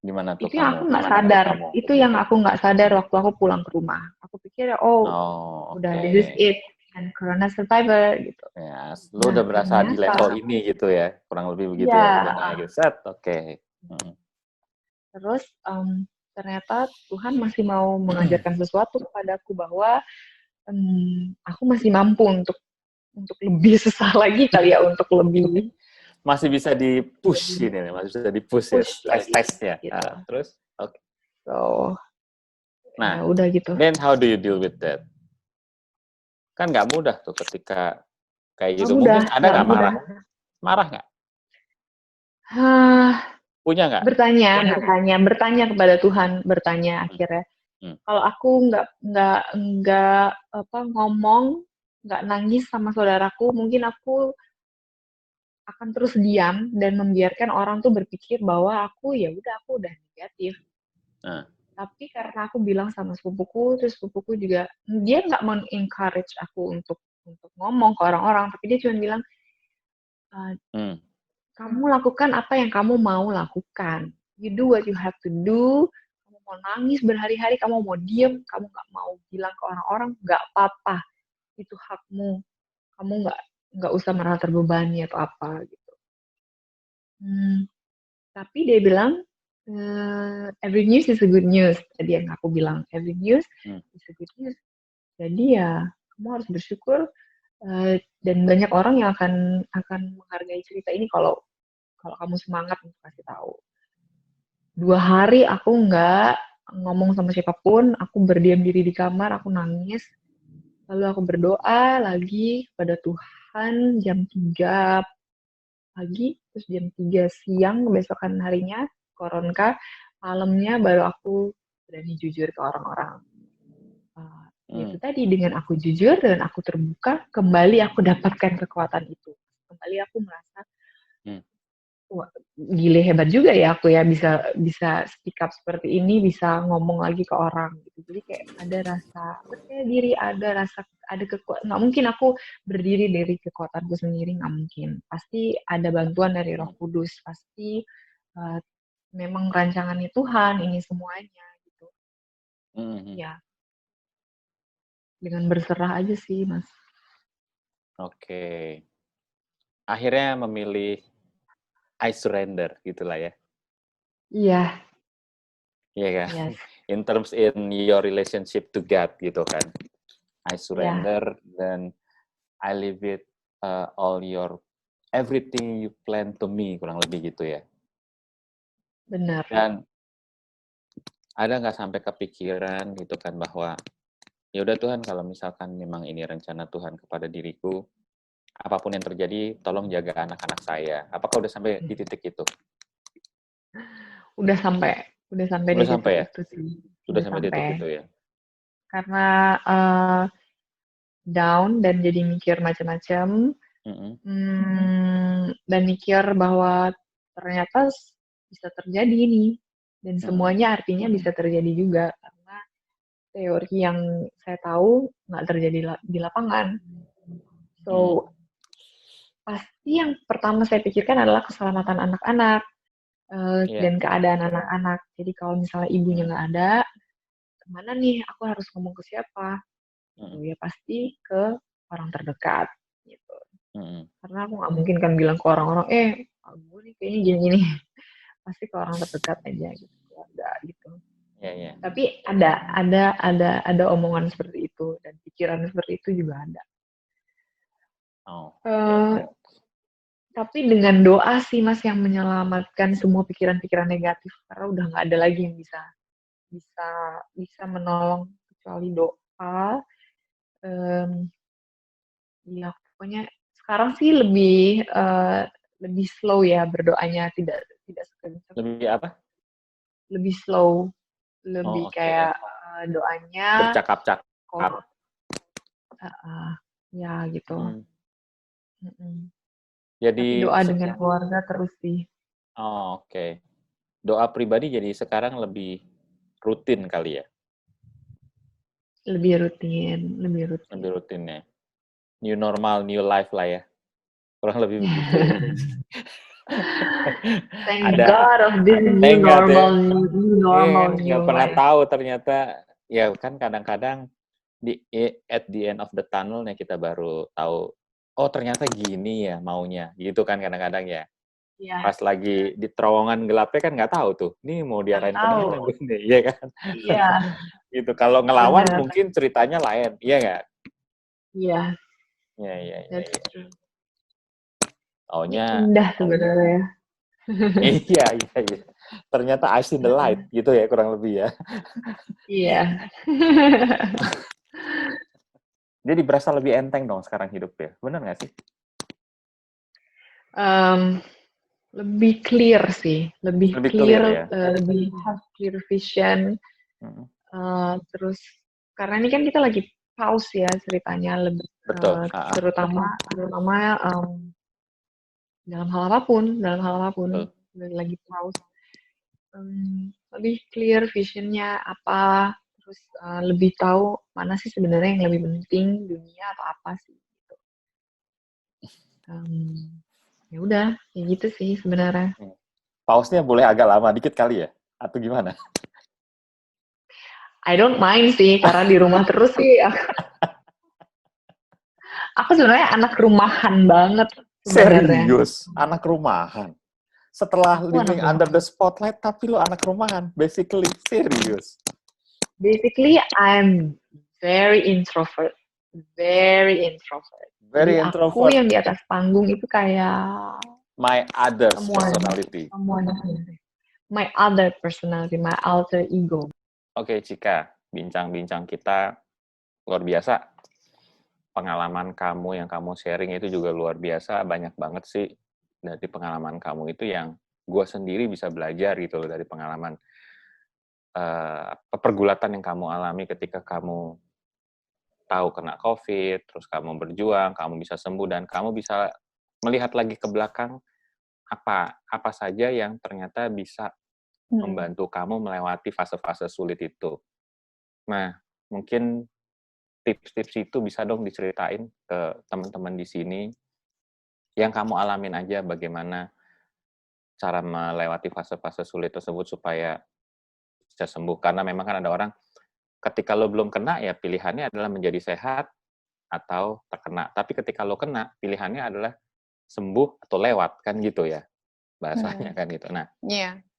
Gimana tuh itu yang aku nggak sadar. Itu yang aku nggak sadar waktu aku pulang ke rumah. Aku pikir udah this is it. And Corona survivor gitu. Ya, lu udah berasa di level ini gitu ya, kurang lebih begitu ya. Udah gitu, set, oke. Terus ternyata Tuhan masih mau mengajarkan sesuatu kepadaku bahwa aku masih mampu untuk lebih susah lagi kali ya, untuk lebih masih bisa di-push gini, masih bisa di-push ya, tes-tesnya. Gitu. Terus, oke. So, nah, ya udah gitu. Then how do you deal with that? Kan nggak mudah tuh ketika kayak gitu. Mungkin ada nggak marah? Marah nggak? Punya nggak? Bertanya kepada Tuhan, akhirnya. Kalau aku nggak ngomong, nggak nangis sama saudaraku, mungkin aku akan terus diam dan membiarkan orang tuh berpikir bahwa aku udah negatif. Tapi karena aku bilang sama sepupuku, terus sepupuku juga dia nggak men-encourage aku untuk ngomong ke orang-orang, tapi dia cuma bilang, kamu lakukan apa yang kamu mau lakukan. You do what you have to do. Kamu mau nangis berhari-hari, kamu mau diem, kamu nggak mau bilang ke orang-orang, nggak apa-apa. Itu hakmu. Kamu nggak usah merasa terbebani atau apa gitu. Tapi dia bilang, every news is a good news. Tadi yang aku bilang, every news is a good news. Jadi ya, kamu harus bersyukur. Dan banyak orang yang akan menghargai cerita ini kalau kamu semangat untuk kasih tahu. 2 hari aku nggak ngomong sama siapapun, aku berdiam diri di kamar, aku nangis. Lalu aku berdoa lagi kepada Tuhan jam 3 pagi, terus jam 3 siang besokan harinya, koronka, malamnya baru aku berani jujur ke orang-orang. Itu tadi, dengan aku jujur dan aku terbuka, kembali aku dapatkan kekuatan itu. Kembali aku merasa, wah, gile hebat juga ya aku ya bisa speak up seperti ini, bisa ngomong lagi ke orang gitu. Jadi kayak ada rasa percaya diri, ada kekuatan. Nggak mungkin aku berdiri dari kekuatanku sendiri, nggak mungkin. Pasti ada bantuan dari Roh Kudus, pasti memang rancangannya Tuhan ini semuanya gitu. Ya, dengan berserah aja sih, Mas. Oke. Akhirnya memilih I surrender gitulah ya. Iya. Iya kan? Yes. In terms in your relationship to God gitu kan. I surrender dan I leave it all your everything you plan to me, kurang lebih gitu ya. Benar. Dan ada nggak sampai kepikiran gitu kan bahwa ya udah Tuhan, kalau misalkan memang ini rencana Tuhan kepada diriku, apapun yang terjadi, tolong jaga anak-anak saya. Apakah udah sampai di titik itu? Udah sampai di titik ya? itu sih. Udah sampai di titik itu ya? Karena down dan jadi mikir macam-macam, dan mikir bahwa ternyata bisa terjadi ini, dan semuanya artinya bisa terjadi juga, karena teori yang saya tahu nggak terjadi di lapangan. So, pasti yang pertama saya pikirkan adalah keselamatan anak-anak dan Iya. keadaan anak-anak. Jadi kalau misalnya ibunya nggak ada, kemana nih? Aku harus ngomong ke siapa? Gitu. Ya pasti ke orang terdekat. Gitu. Karena aku nggak mungkin kan bilang ke orang-orang, gue nih kayaknya gini-gini. Pasti ke orang terdekat aja gitu, keluarga gitu. Iya, iya. Tapi ada omongan seperti itu dan pikiran seperti itu juga ada. Oh. Tapi dengan doa sih Mas yang menyelamatkan semua pikiran-pikiran negatif karena udah nggak ada lagi yang bisa bisa bisa menolong kecuali doa. Ya pokoknya sekarang sih lebih slow ya berdoanya tidak tidak sekencang. Lebih apa? Lebih slow, Oh, lebih oke. kayak doanya Bercakap-cakap. kok ya gitu. Mm. Mm-mm. Tapi Jadi, doa dengan keluarga terus sih. oh, oke. Doa pribadi jadi sekarang lebih rutin kali ya? Lebih rutin, lebih rutin. Lebih rutin ya. New normal, new life lah ya. Kurang lebih begitu ya. Thank Ada God of this new enggak deh. normal, Nggak new pernah life. tahu ternyata. Ya kan kadang-kadang at the end of the tunnel ya kita baru tahu, oh ternyata gini ya maunya. Gitu kan kadang-kadang ya. Ya, Pas lagi di terowongan gelapnya kan nggak tahu tuh, ini mau nggak diarahin tahu. kemana nih, iya kan? Iya, Gitu. Kalau ngelawan benar. mungkin ceritanya lain, iya nggak? Iya, Iya, iya, iya. that's true. Ini Taunya, indah sebenarnya. iya, iya, iya. Ternyata I see the light, gitu ya kurang lebih ya. Iya. Jadi berasa lebih enteng dong sekarang hidup ya, benar nggak sih? um, lebih clear sih, lebih Lebih clear clear, ya. lebih have clear vision. Mm. Terus karena ini kan kita lagi pause ya ceritanya, lebih Betul. terutama terutama dalam hal apapun Betul. lagi pause. Lebih clear visionnya apa, terus lebih tahu mana sih sebenarnya yang lebih penting dunia atau apa sih gitu. Ya udah, kayak gitu sih sebenarnya. Pausnya boleh agak lama dikit kali ya? Atau gimana? I don't mind sih karena di rumah terus sih. Aku sebenarnya anak rumahan banget sebenarnya. Serius? Anak rumahan? Setelah Aku anak living under the rumahan. spotlight, tapi lo anak rumahan? Basically, serius? Basically, I'm very introvert. Very introvert. Jadi Very aku introvert. yang di atas panggung itu kayak My others semuanya. personality. Semuanya. My other personality, my alter ego. Oke, Cika. Bincang-bincang kita luar biasa. Pengalaman kamu yang kamu sharing itu juga luar biasa. Banyak banget sih dari pengalaman kamu itu yang gue sendiri bisa belajar gitu loh dari pengalaman pergulatan yang kamu alami ketika kamu tahu kena COVID, terus kamu berjuang, kamu bisa sembuh, dan kamu bisa melihat lagi ke belakang apa saja yang ternyata bisa membantu kamu melewati fase-fase sulit itu. Nah, mungkin tips-tips itu bisa dong diceritain ke teman-teman di sini yang kamu alamin aja bagaimana cara melewati fase-fase sulit tersebut supaya bisa sembuh. Karena memang kan ada orang ketika lo belum kena ya pilihannya adalah menjadi sehat atau terkena. Tapi ketika lo kena pilihannya adalah sembuh atau lewat kan gitu ya bahasanya kan gitu. Nah,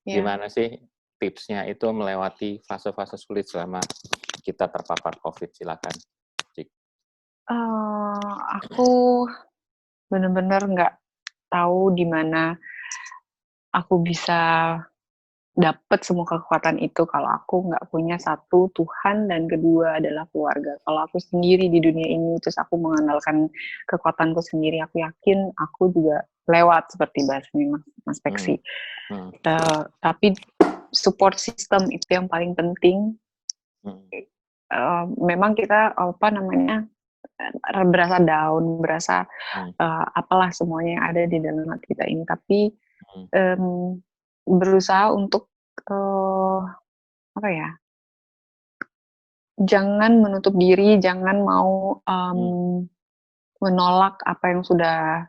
gimana sih tipsnya itu melewati fase-fase sulit selama kita terpapar COVID? Silakan, Cik. Aku benar-benar nggak tahu di mana aku bisa dapat semua kekuatan itu kalau aku nggak punya satu Tuhan dan kedua adalah keluarga. Kalau aku sendiri di dunia ini terus aku mengandalkan kekuatanku sendiri, aku yakin aku juga lewat seperti bahasanya Mas Peksi. Tapi support system itu yang paling penting. Memang kita berasa down, berasa apalah semuanya yang ada di dalam hati kita ini, tapi berusaha untuk jangan menutup diri, jangan mau menolak apa yang sudah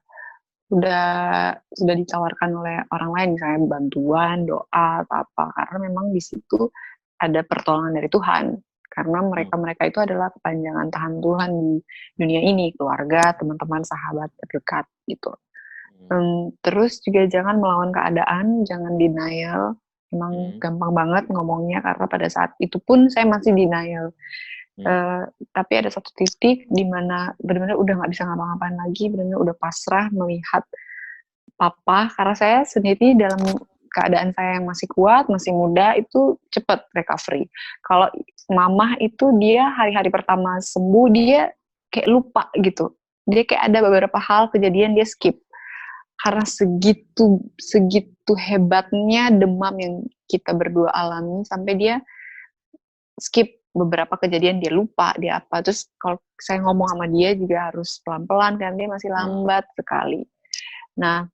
ditawarkan oleh orang lain, misalnya bantuan, doa, atau apa. Karena memang di situ ada pertolongan dari Tuhan. Karena mereka itu adalah kepanjangan tangan Tuhan di dunia ini, keluarga, teman-teman, sahabat terdekat gitu. Terus juga jangan melawan keadaan, jangan denial. Emang gampang banget ngomongnya karena pada saat itu pun saya masih denial. Tapi ada satu titik di mana benar-benar udah nggak bisa ngapa-ngapain lagi, benar-benar udah pasrah melihat papa, karena saya sendiri dalam keadaan saya yang masih kuat, masih muda, itu cepat recovery. Kalau mama itu dia hari-hari pertama sembuh, dia kayak lupa gitu. Dia kayak ada beberapa hal kejadian dia skip. Karena segitu hebatnya demam yang kita berdua alami, sampai dia skip beberapa kejadian, dia lupa, dia apa. Terus kalau saya ngomong sama dia juga harus pelan-pelan, kan dia masih lambat sekali. Nah,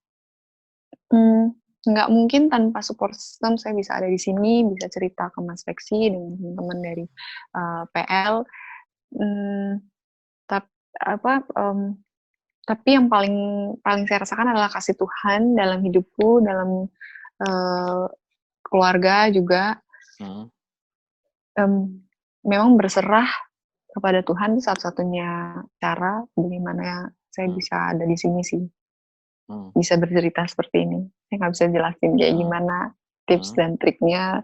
nggak mungkin tanpa support system saya bisa ada di sini, bisa cerita ke Mas Peksi dengan teman-teman dari PL. Tapi yang paling saya rasakan adalah kasih Tuhan dalam hidupku, dalam keluarga juga. Memang berserah kepada Tuhan itu satu-satunya cara bagaimana saya bisa ada di sini sih. Bisa bercerita seperti ini. Saya nggak bisa jelasin kayak gimana tips dan triknya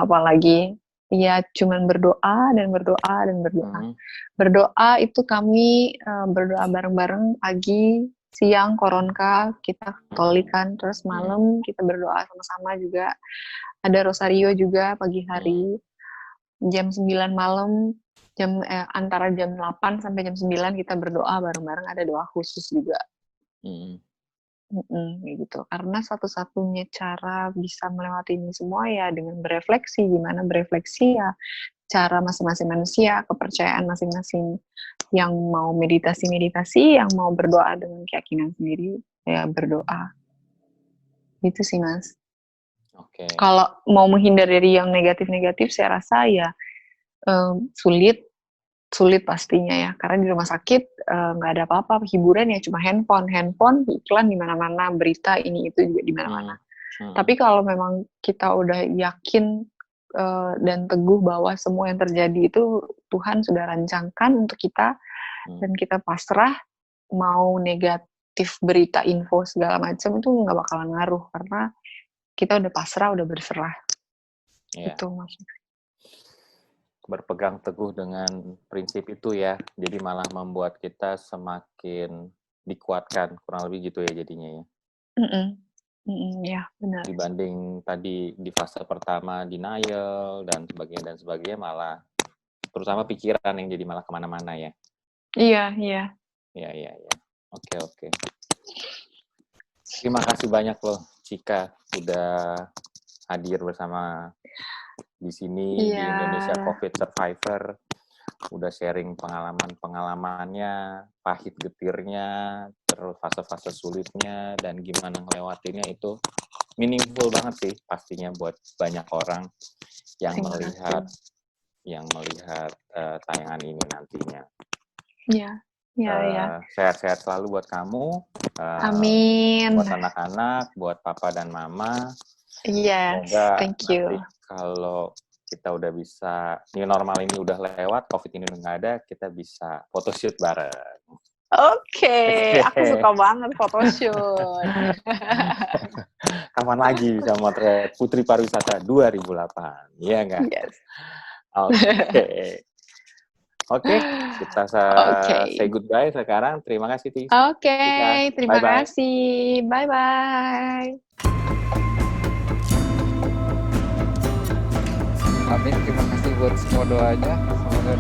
apalagi. Ya cuman berdoa dan berdoa dan berdoa. Berdoa itu kami berdoa bareng-bareng pagi, siang, koronka, kita Katolik kan, terus malam kita berdoa sama-sama juga. Ada rosario juga pagi hari. Jam 9 malam, antara jam 8 sampai jam 9 kita berdoa bareng-bareng, ada doa khusus juga. Gitu. Karena satu-satunya cara bisa melewati ini semua ya dengan berefleksi. Gimana berefleksi ya? Cara masing-masing manusia, kepercayaan masing-masing. Yang mau meditasi, yang mau berdoa dengan keyakinan sendiri, ya berdoa. Gitu sih, Mas. Okay. Kalau mau menghindar dari yang negatif-negatif, saya rasa ya sulit pastinya ya, karena di rumah sakit nggak ada apa-apa, hiburan ya cuma handphone, iklan di mana-mana, berita ini itu juga di mana-mana. Tapi kalau memang kita udah yakin dan teguh bahwa semua yang terjadi itu Tuhan sudah rancangkan untuk kita, dan kita pasrah, mau negatif berita, info segala macam itu nggak bakalan ngaruh karena kita udah pasrah, udah berserah. Itu maksudnya. Berpegang teguh dengan prinsip itu ya, jadi malah membuat kita semakin dikuatkan, kurang lebih gitu ya jadinya ya. Ya benar. Dibanding tadi di fase pertama denial dan sebagainya, malah terutama pikiran yang jadi malah kemana-mana ya. Iya. Oke. Terima kasih banyak loh Cika udah hadir bersama di sini di Indonesia COVID Survivor, udah sharing pengalamannya, pahit getirnya, terus fase-fase sulitnya dan gimana ngelewatinnya. Itu meaningful banget sih pastinya buat banyak orang yang melihat tayangan ini nantinya. Iya. Sehat-sehat selalu buat kamu. Amin. Buat anak-anak, buat papa dan mama. Yes, thank you. Nanti kalau kita udah bisa, new normal ini udah lewat, COVID ini udah nggak ada, kita bisa photoshoot bareng. Oke, aku suka banget photoshoot. Kapan lagi bisa motret Putri Pariwisata 2008, iya nggak? Yes. Oke, kita say goodbye sekarang. Terima kasih, Tis. Oke, terima kasih. Bye-bye. Amin, terima kasih buat semua doanya. Semoga